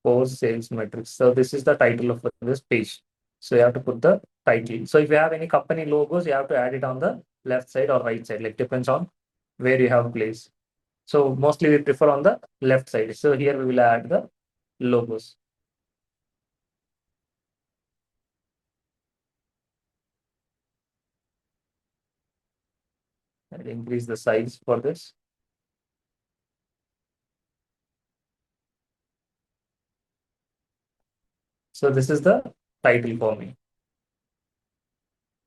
Speaker 1: Core sales metrics. So this is the title of this page. So you have to put the title. So if you have any company logos, you have to add it on the left side or right side, like depends on where you have placed. So mostly we prefer on the left side. So here we will add the logos. And increase the size for this. So this is the title for me,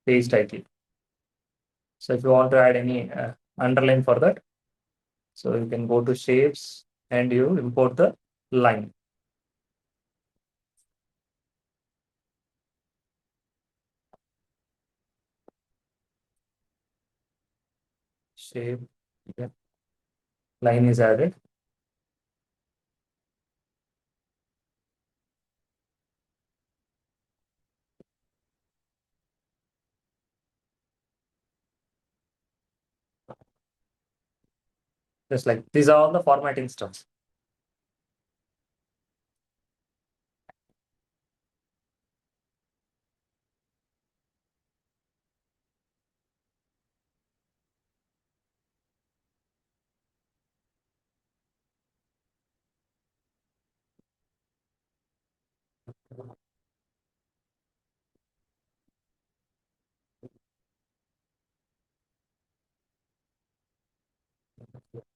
Speaker 1: page title. So if you want to add any underline for that, so you can go to shapes and you import the line. Shape, yeah. Line is added. Just like these are all the formatting stuff.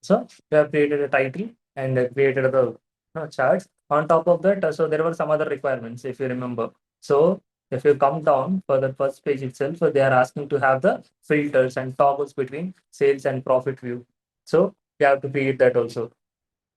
Speaker 1: So we have created a title and created the charts. On top of that, so there were some other requirements, if you remember. So if you come down for the first page itself, so they are asking to have the filters and toggles between sales and profit view. So you have to create that also.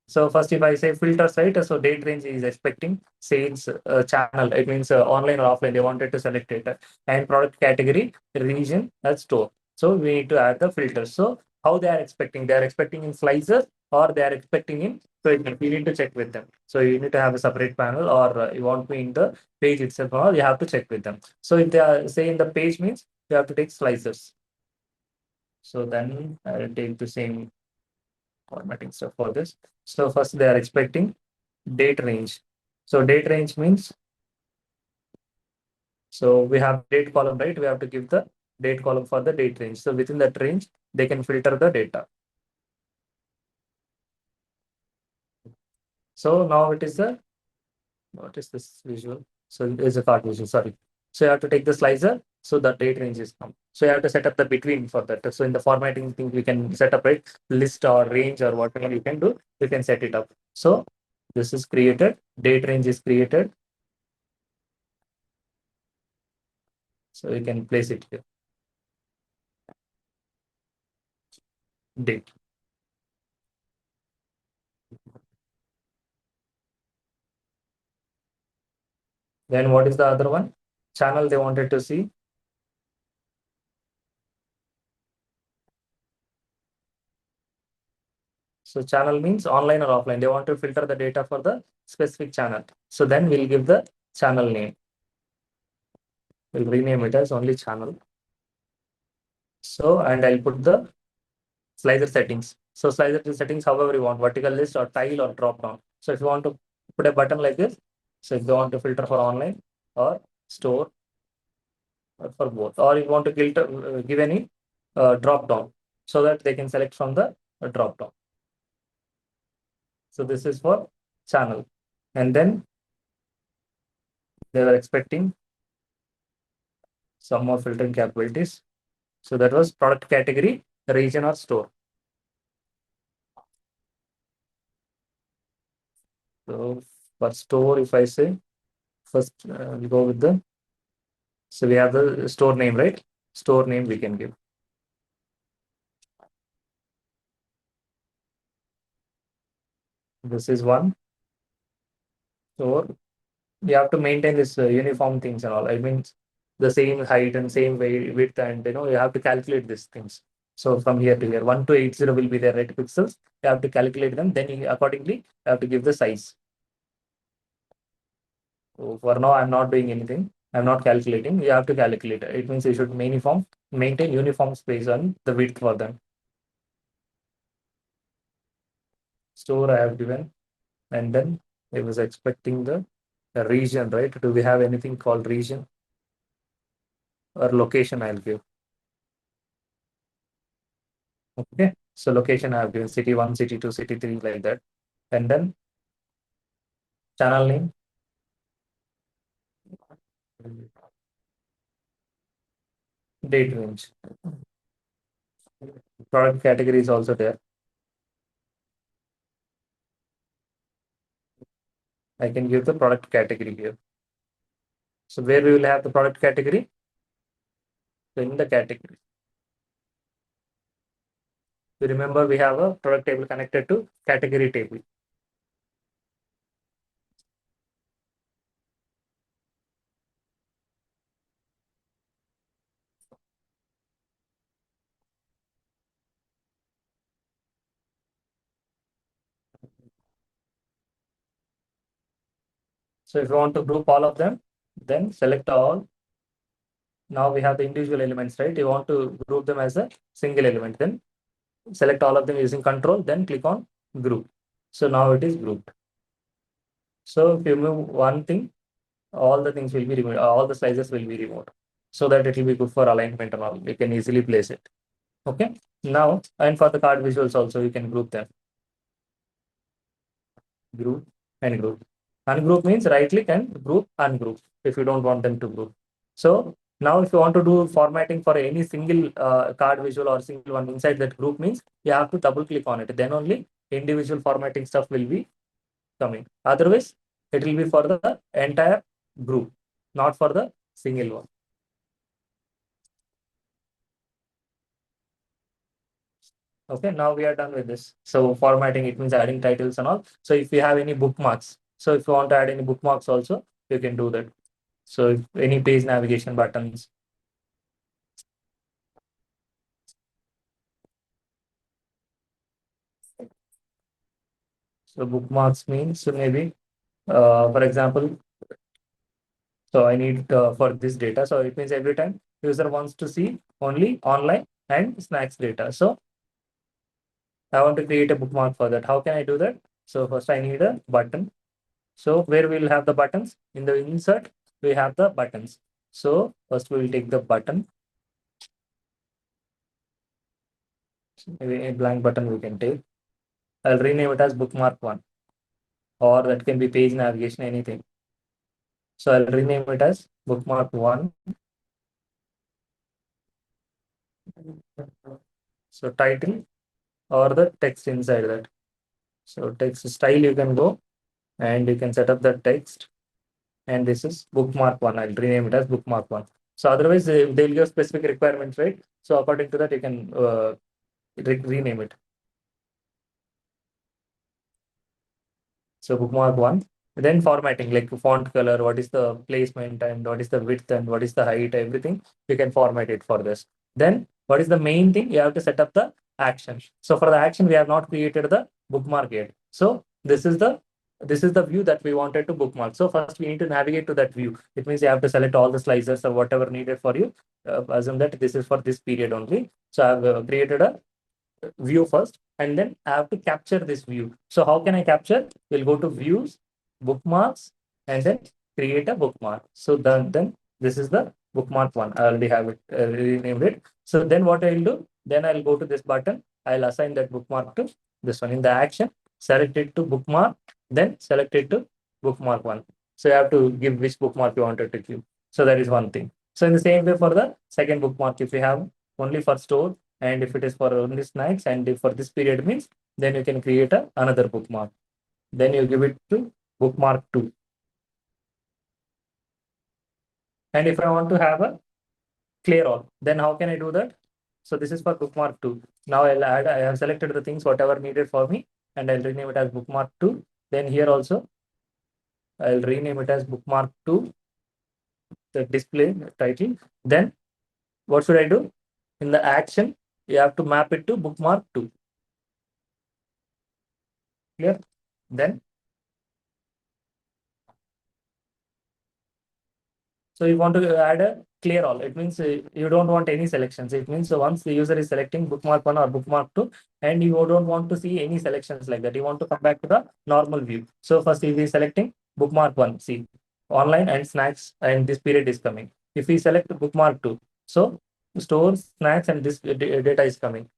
Speaker 1: So first, if I say filters, right? So date range is expecting sales channel. It means online or offline. They wanted to select it, and product category, region, that's store. So we need to add the filters. So how they are expecting? They are expecting in slices or they are expecting in segment. We need to check with them. So you need to have a separate panel, or you want me in the page itself, or you have to check with them. So if they are say in the page means you have to take slices. So then I will take the same formatting stuff for this. So first they are expecting date range. So date range means, so we have date column, right? We have to give the date column for the date range. So within that range, they can filter the data. So now it is the, what is this visual? So it is a card visual, sorry. So you have to take the slicer, so the date range is come. So you have to set up the between for that. So in the formatting thing, we can set up a list or range or whatever you can do, you can set it up. So this is created, date range is created. So you can place it here, date. Then what is the other one? Channel they wanted to see. So channel means online or offline. They want to filter the data for the specific channel. So then we'll give the channel name. We'll rename it as only channel. So, and I'll put the slicer settings. So slicer settings, however you want, vertical list or tile or drop down. So if you want to put a button like this, so if they want to filter for online or store or for both, or you want to give any drop down so that they can select from the drop down. So this is for channel. And then they were expecting some more filtering capabilities. So that was product category, region or store. So for store, if I say first, we go with the, so we have the store name, right? Store name we can give. This is one. So you have to maintain this uniform things and all. I mean, the same height and same width, and you have to calculate these things. So from here to here, 1280 will be the red pixels. You have to calculate them. Then accordingly, you have to give the size. So for now, I'm not doing anything. I'm not calculating. You have to calculate. It means you should maintain uniform space on the width for them. Store I have given, and then I was expecting the region, right? Do we have anything called region or location? I'll give. Okay. So location I have given city 1, city 2, city 3, like that. And then channel name. Date range. Product category is also there. I can give the product category here. So where we will have the product category? So in the category. You remember we have a product table connected to category table. So if you want to group all of them, then select all. Now we have the individual elements, right? You want to group them as a single element. Then select all of them using control, then click on group. So now it is grouped. So if you move one thing, all the things will be removed, all the slices will be removed, so that it will be good for alignment and all. You can easily place it. Okay. Now, and for the card visuals also, you can group them. Group and group. Ungroup means right click and group ungroup if you don't want them to group. So now if you want to do formatting for any single card visual or single one inside that group, means you have to double click on it. Then only individual formatting stuff will be coming. Otherwise, it will be for the entire group, not for the single one. Okay, now we are done with this. So formatting, it means adding titles and all. So if you have any bookmarks, so if you want to add any bookmarks also, you can do that. So if any page navigation buttons. So bookmarks means, so maybe, for example, so I need for this data. So it means every time user wants to see only online and snacks data. So I want to create a bookmark for that. How can I do that? So first I need a button. So where we'll have the buttons in the insert, we have the buttons. So first we will take the button. Maybe a blank button we can take. I'll rename it as bookmark one, or that can be page navigation, anything. So I'll rename it as bookmark one. So title or the text inside that. So text style you can go and you can set up the text. And this is bookmark one. I'll rename it as bookmark one. So otherwise they'll give specific requirements, right? So according to that you can rename it. So bookmark one. Then formatting, like font color, what is the placement and what is the width and what is the height, everything you can format it for this. Then what is the main thing? You have to set up the action. So for the action, we have not created the bookmark yet. So this is the view that we wanted to bookmark. So first we need to navigate to that view. It means you have to select all the slices or whatever needed for you. Assume that this is for this period only. So I've created a view first, and then I have to capture this view. So how can I capture? We'll go to views, bookmarks, and then create a bookmark. So then this is the bookmark one. I already have it renamed it. So then what I'll do? Then I'll go to this button. I'll assign that bookmark to this one. In the action, select it to bookmark, then select it to bookmark one. So you have to give which bookmark you wanted to give. So that is one thing. So in the same way for the second bookmark, if you have only for store, and if it is for only snacks, and if for this period means, then you can create another bookmark. Then you give it to bookmark 2. And if I want to have a clear all, then how can I do that? So this is for bookmark 2. Now I have selected the things whatever needed for me, and I'll rename it as bookmark 2. Then here also I'll rename it as bookmark 2, the display title. Then what should I do? In the action, you have to map it to bookmark 2. Clear? Then so you want to add a clear all. It means you don't want any selections. It means once the user is selecting bookmark 1 or bookmark 2, and you don't want to see any selections like that. You want to come back to the normal view. So first if is selecting bookmark 1, see, online and snacks, and this period is coming. If we select bookmark 2, so stores, snacks, and this data is coming.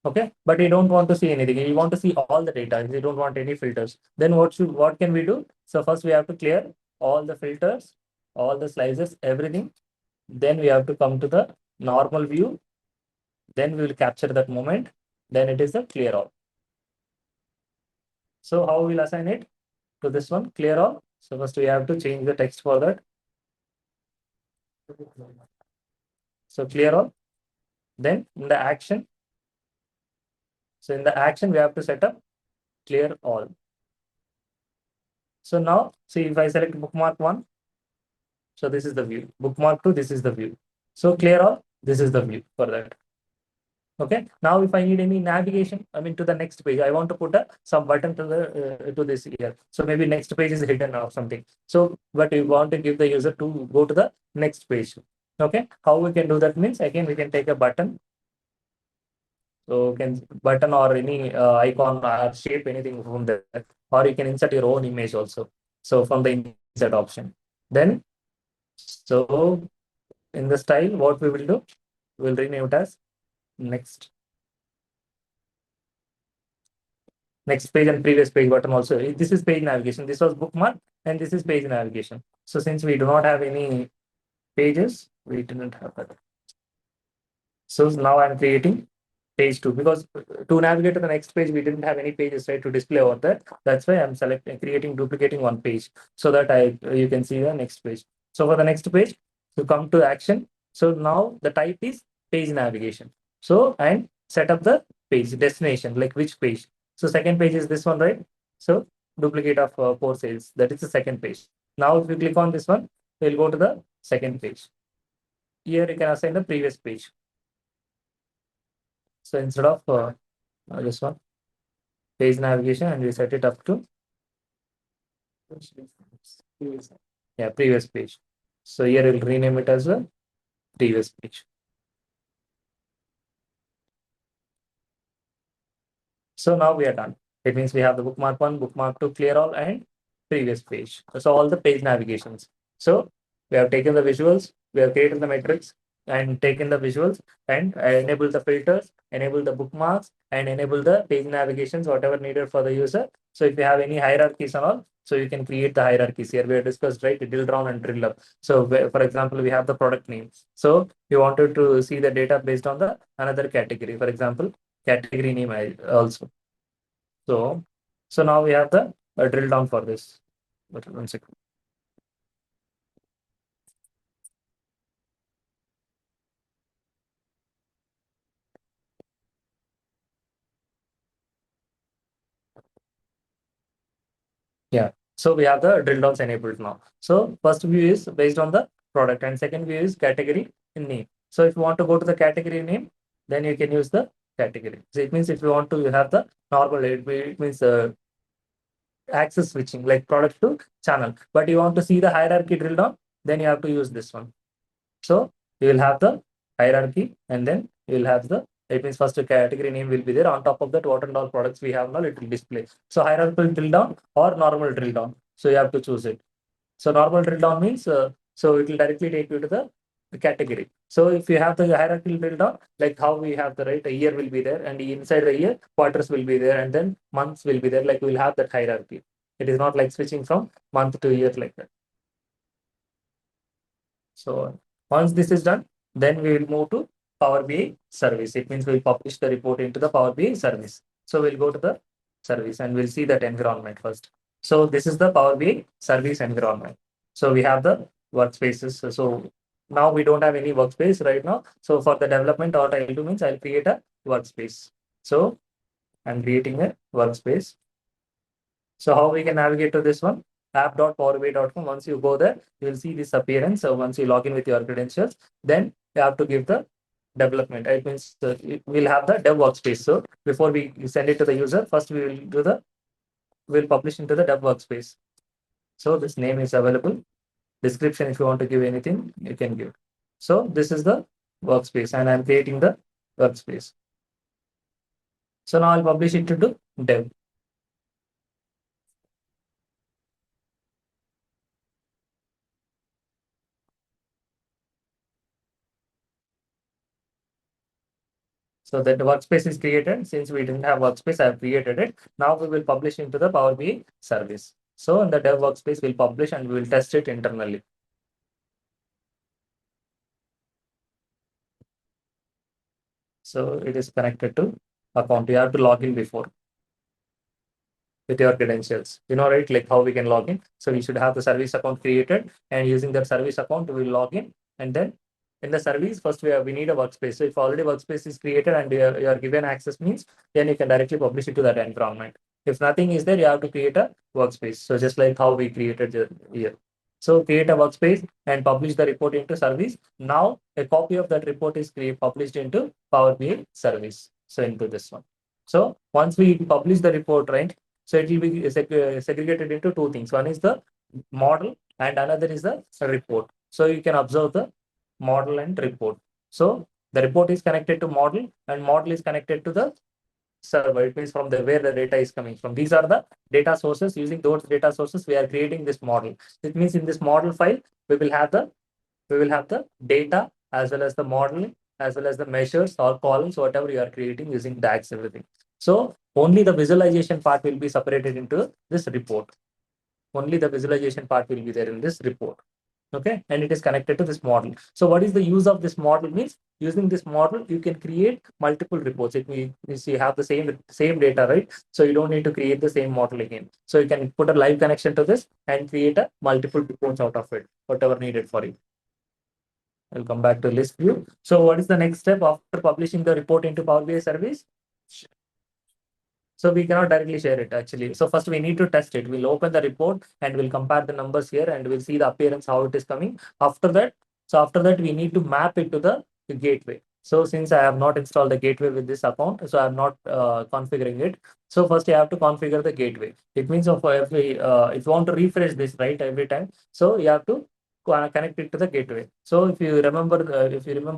Speaker 1: Okay, but you don't want to see anything. You want to see all the data. You don't want any filters. Then what can we do? So first we have to clear all the filters, all the slices, everything. Then we have to come to the normal view. Then we will capture that moment. Then it is a clear all. So how we'll assign it to this one, clear all? So first we have to change the text for that. So clear all. Then in the action, so in the action we have to set up clear all. So now see if I select bookmark 1, so this is the view. Bookmark 2, this is the view. So clear all, this is the view for that. Okay. Now if I need any navigation, I mean to the next page, I want to put some button to this here. So maybe next page is hidden or something. So but we want to give the user to go to the next page. Okay. How we can do that means, again we can take a button. So can button or any icon or shape, anything from there, or you can insert your own image also. So from the insert option. Then so in the style, what we will do, we'll rename it as next page and previous page button also. This is page navigation. This was bookmark, and this is page navigation. So since we do not have any pages, we didn't have that. So now I'm creating page 2, because to navigate to the next page we didn't have any pages, right, to display over there. That's why I'm duplicating one page, so that you can see the next page. So for the next page, to come to action, so now the type is page navigation. So and set up the page destination, like which page. So second page is this one, right? So duplicate of 4 cells, that is the second page. Now if you click on this one, we'll go to the second page. Here you can assign the previous page. So instead of this one, page navigation, and we set it up to previous page. So here we'll rename it as a previous page. So now we are done. It means we have the bookmark 1, bookmark 2, clear all, and previous page. So all the page navigations. So we have taken the visuals, we have created the metrics, and taken the visuals, and enable the filters, enable the bookmarks, and enable the page navigations, whatever needed for the user. So if you have any hierarchies and all, so you can create the hierarchies here. We have discussed, right, drill down and drill up. So for example, we have the product name. So you wanted to see the data based on the another category. For example, category name also. So now we have the drill down for this. But one second. Yeah. So we have the drill downs enabled now. So first view is based on the product and second view is category name. So if you want to go to the category name, then you can use the category. So it means if you want to you have the normal, it means access switching like product to channel. But you want to see the hierarchy drill down, then you have to use this one. So you will have the hierarchy and then you will have the, it means first category name will be there. On top of that, what and all products we have now, it will display. So hierarchical drill down or normal drill down. So you have to choose it. So normal drill down means, so it will directly take you to the category. So if you have the hierarchical drill down, like how we have the right, a year will be there and inside the year, quarters will be there and then months will be there. Like we'll have that hierarchy. It is not like switching from month to year like that. So once this is done, then we will move to Power BI service. It means we'll publish the report into the Power BI service. So we'll go to the service and we'll see that environment first. So this is the Power BI service environment. So we have the workspaces. So now we don't have any workspace right now. So for the development, what I'll do means I'll create a workspace. So I'm creating a workspace. So how we can navigate to this one? App.powerbi.com. Once you go there, you will see this appearance. So once you log in with your credentials, then you have to give the development. It means we'll have the dev workspace. So before we send it to the user, first we will do the, we'll publish into the dev workspace. So this name is available. Description, if you want to give anything, you can give. So this is the workspace and I'm creating the workspace. So now I'll publish it to dev. So that the workspace is created. Since we didn't have workspace, I have created it. Now we will publish into the Power BI service. So in the dev workspace, we'll publish and we will test it internally. So it is connected to account. You have to log in before with your credentials. You know, right? Like how we can log in. So we should have the service account created and using that service account, we will log in and then in the service, first we need a workspace. So if already workspace is created and you are given access means, then you can directly publish it to that environment. If nothing is there, you have to create a workspace. So just like how we created here. So create a workspace and publish the report into service. Now a copy of that report is published into Power BI service. So into this one. So once we publish the report, right? So it will be segregated into two things. One is the model and another is the report. So you can observe the model and report. So the report is connected to model and model is connected to the server. It means from the where the data is coming from. These are the data sources. Using those data sources, we are creating this model. It means in this model file, we will have the data as well as the modeling as well as the measures or columns, whatever you are creating using DAX, everything. So only the visualization part will be separated into this report. Only the visualization part will be there in this report. Okay, and it is connected to this model. So what is the use of this model means? Using this model, you can create multiple reports. It means you have the same data, right? So you don't need to create the same model again. So you can put a live connection to this and create a multiple reports out of it, whatever needed for you. I'll come back to list view. So what is the next step after publishing the report into Power BI service? So we cannot directly share it actually. So first we need to test it. We'll open the report and we'll compare the numbers here and we'll see the appearance, how it is coming. After that, we need to map it to the gateway. So since I have not installed the gateway with this account, so I'm not configuring it. So first you have to configure the gateway. It means if you want to refresh this right every time, so you have to connect it to the gateway. So if you remember,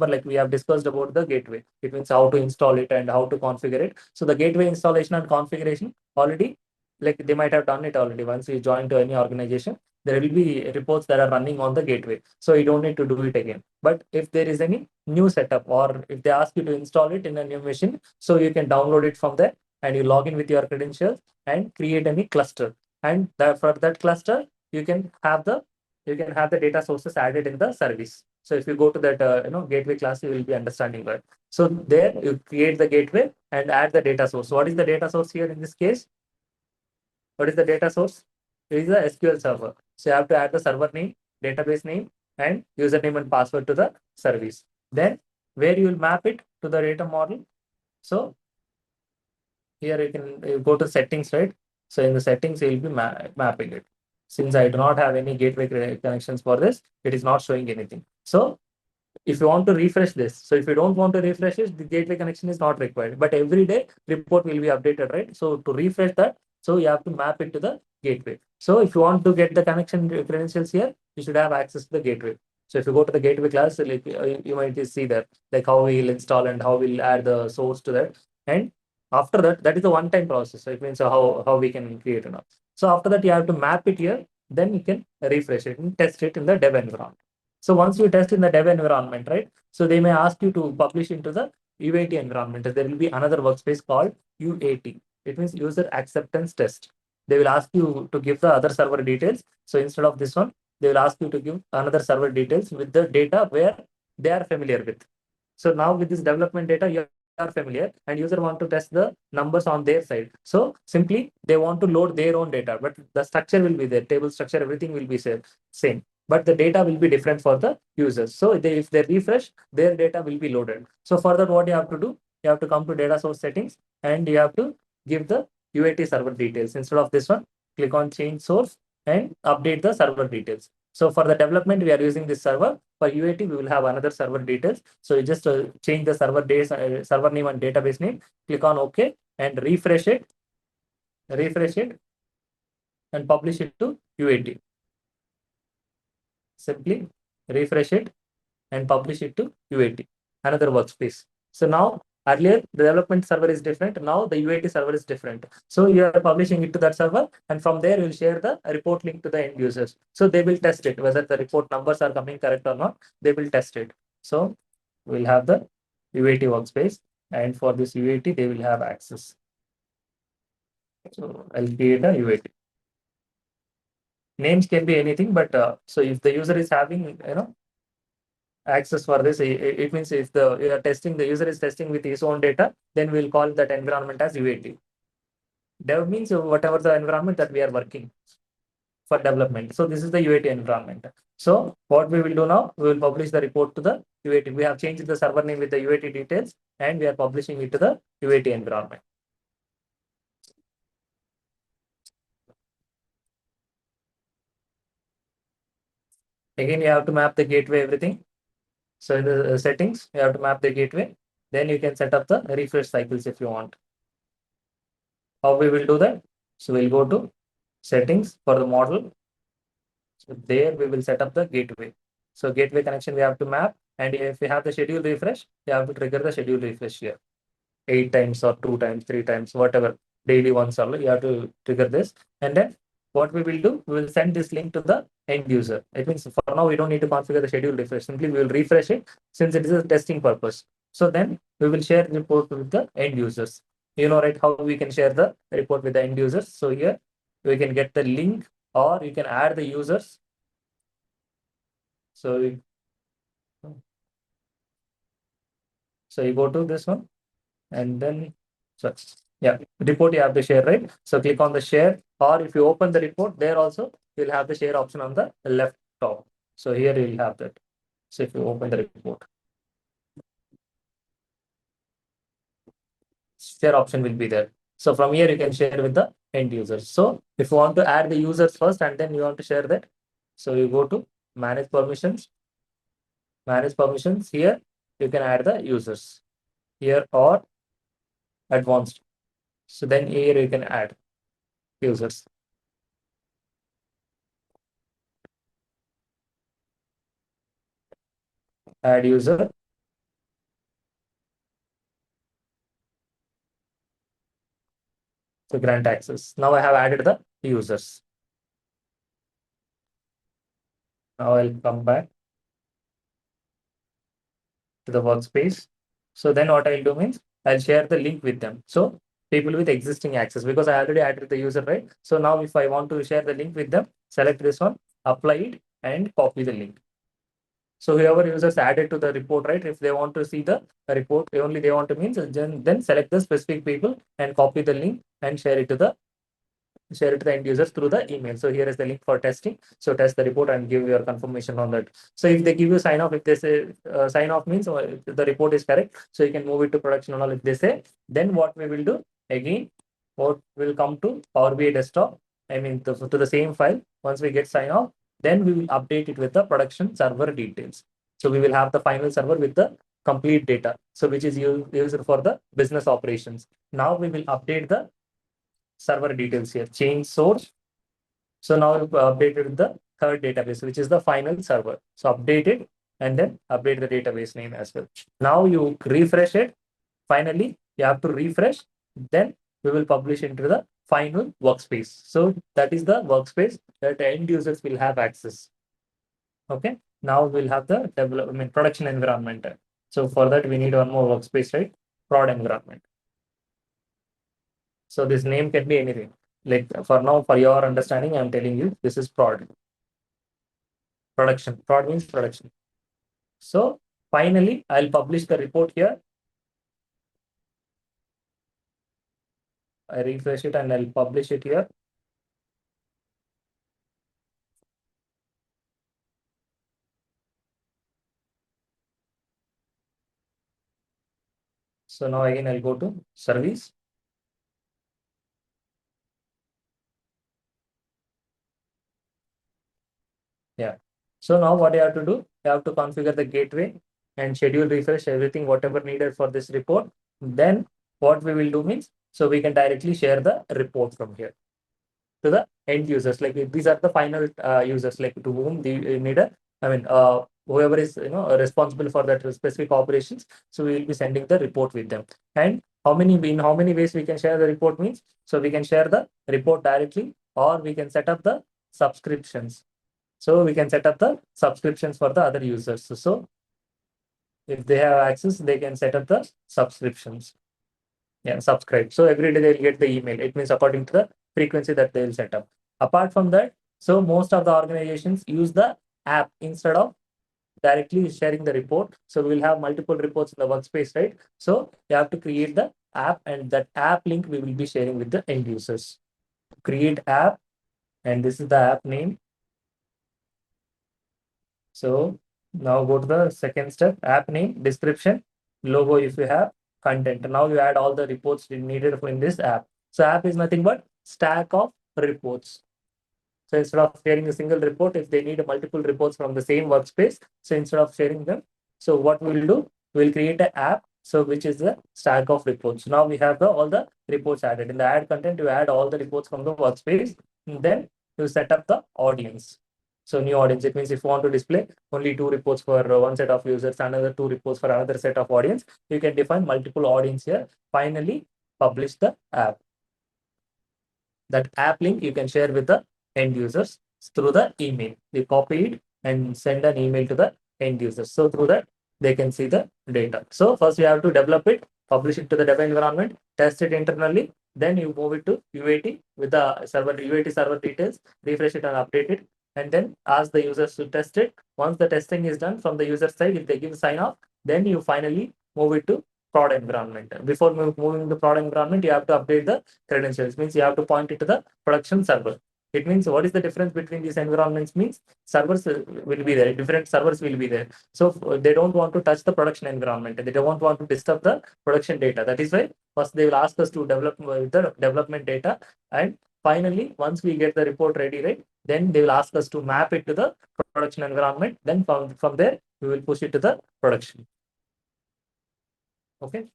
Speaker 1: like we have discussed about the gateway, it means how to install it and how to configure it. So the gateway installation and configuration already, like they might have done it already. Once you join to any organization, there will be reports that are running on the gateway. So you don't need to do it again. But if there is any new setup or if they ask you to install it in a new machine, so you can download it from there and you log in with your credentials and create any cluster. And for that cluster, you can have the data sources added in the service. So if you go to that gateway class, you will be understanding that. So there you create the gateway and add the data source. What is the data source here in this case? What is the data source? It is a SQL server. So you have to add the server name, database name, and username and password to the service. Then where you will map it to the data model. So here you go to settings, right? So in the settings, you will be mapping it. Since I do not have any gateway connections for this, it is not showing anything. So if you want to refresh this, so if you don't want to refresh it, the gateway connection is not required. But every day report will be updated, right? So to refresh that, so you have to map it to the gateway. So if you want to get the connection credentials here, you should have access to the gateway. So if you go to the gateway class, like you might see that, like how we'll install and how we'll add the source to that. And after that, that is a one-time process. So it means how we can create enough. So after that, you have to map it here. Then you can refresh it and test it in the dev environment. So once you test in the dev environment, right? So they may ask you to publish into the UAT environment. There will be another workspace called UAT. It means user acceptance test. They will ask you to give the other server details. So instead of this one, they will ask you to give another server details with the data where they are familiar with. So now with this development data, you are familiar and user want to test the numbers on their side. So simply they want to load their own data, but the structure will be there, table structure, everything will be same. But the data will be different for the users. So if they refresh, their data will be loaded. So for that, what you have to do, you have to come to data source settings and you have to give the UAT server details. Instead of this one, click on change source and update the server details. So for the development, we are using this server. For UAT, we will have another server details. So you just change the server name and database name, click on OK and refresh it, and publish it to UAT. Simply refresh it and publish it to UAT, another workspace. So now earlier the development server is different. Now the UAT server is different. So you are publishing it to that server, and from there you will share the report link to the end users. So they will test it whether the report numbers are coming correct or not. They will test it. So we'll have the UAT workspace, and for this UAT they will have access. So I'll create a UAT. Names can be anything, but so if the user is having access for this, it means if the user is testing with his own data, then we'll call that environment as UAT. Dev means whatever the environment that we are working for development. So this is the UAT environment. So what we will do now, we will publish the report to the UAT. We have changed the server name with the UAT details, and we are publishing it to the UAT environment. Again, you have to map the gateway, everything. So in the settings, you have to map the gateway. Then you can set up the refresh cycles if you want. How we will do that? So we'll go to settings for the model. So there we will set up the gateway. So gateway connection we have to map. And if we have the schedule refresh, we have to trigger the schedule refresh here. 8 times or 2 times, 3 times, whatever. Daily once or you have to trigger this. And then what we will do, we will send this link to the end user. It means for now, we don't need to configure the schedule refresh. Simply we will refresh it since it is a testing purpose. So then we will share the report with the end users. You know, right, how we can share the report with the end users. So here we can get the link or you can add the users. So you go to this one and then so yeah, report you have to share, right? So click on the share, or if you open the report, there also you'll have the share option on the left top. So here you'll have that. So if you open the report, share option will be there. So from here you can share with the end users. So if you want to add the users first and then you want to share that, so you go to manage permissions. Manage permissions here, you can add the users here or advanced. So then here you can add users. Add user. So grant access. Now I have added the users. Now I'll come back to the workspace. So then what I'll do means I'll share the link with them. So people with existing access, because I already added the user, right? So now if I want to share the link with them, select this one, apply it and copy the link. So whoever users added to the report, right? If they want to see the report, only they want to means then select the specific people and copy the link and share it to the end users through the email. So here is the link for testing. So test the report and give your confirmation on that. So if they give you sign off, if they say sign off means the report is correct, so you can move it to production and all. If they say, then what we will do again, what will come to Power BI desktop. I mean to the same file. Once we get sign off, then we will update it with the production server details. So we will have the final server with the complete data, so which is used for the business operations. Now we will update the server details here, change source. So now we've updated the third database, which is the final server. So update it and then update the database name as well. Now you refresh it. Finally, you have to refresh. Then we will publish into the final workspace. So that is the workspace that end users will have access. Okay. Now we'll have the development production environment. So for that, we need one more workspace, right? Prod environment. So this name can be anything. Like for now, for your understanding, I'm telling you, this is prod. Production. Prod means production. So finally, I'll publish the report here. I refresh it and I'll publish it here. So now again, I'll go to service. Yeah. So now what you have to do, you have to configure the gateway and schedule refresh everything, whatever needed for this report. Then what we will do means, so we can directly share the report from here to the end users. Like these are the final users, like to whom the need a, I mean, whoever is responsible for that specific operations. So we will be sending the report with them. And in how many ways we can share the report means, so we can share the report directly, or we can set up the subscriptions. So we can set up the subscriptions for the other users. So if they have access, they can set up the subscriptions. Yeah, subscribe. So every day they'll get the email. It means according to the frequency that they'll set up. Apart from that, so most of the organizations use the app instead of directly sharing the report. So we'll have multiple reports in the workspace, right? So you have to create the app, and that app link we will be sharing with the end users. Create app, and this is the app name. So now go to the second step, app name, description, logo if you have, content. Now you add all the reports needed in this app. So app is nothing but stack of reports. So instead of sharing a single report, if they need multiple reports from the same workspace, so instead of sharing them, so what we'll do, we'll create an app, so which is the stack of reports. Now we have all the reports added. In the add content, you add all the reports from the workspace, and then you set up the audience. So new audience, it means if you want to display only two reports for one set of users, another two reports for another set of audience, you can define multiple audience here. Finally, publish the app. That app link you can share with the end users through the email. You copy it and send an email to the end users. So through that, they can see the data. So first you have to develop it, publish it to the dev environment, test it internally, then you move it to UAT with the server UAT server details, refresh it and update it, and then ask the users to test it. Once the testing is done from the user side, if they give sign off, then you finally move it to prod environment. Before moving the prod environment, you have to update the credentials. Means you have to point it to the production server. It means what is the difference between these environments means servers will be there, different servers will be there. So they don't want to touch the production environment. They don't want to disturb the production data. That is why first they will ask us to develop the development data, and finally once we get the report ready, right, then they will ask us to map it to the production environment. Then from there we will push it to the production. Okay.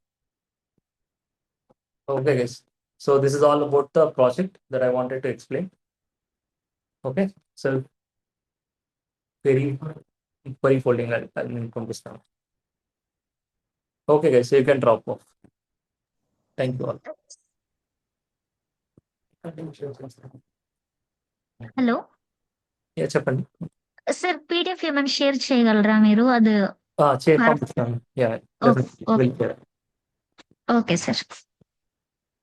Speaker 1: Okay, guys. So this is all about the project that I wanted to explain. Okay. So query folding, I'll inform this now. Okay, guys. So you can drop off. Thank you all.
Speaker 2: Hello
Speaker 1: Yeah, చెప్పండి.
Speaker 2: Sir PDF ఏమైనా share చేయగలరా మీరు? అది
Speaker 1: పంపిస్తాను. Yeah,
Speaker 2: okay
Speaker 1: definitely. Will share.
Speaker 2: Okay sir.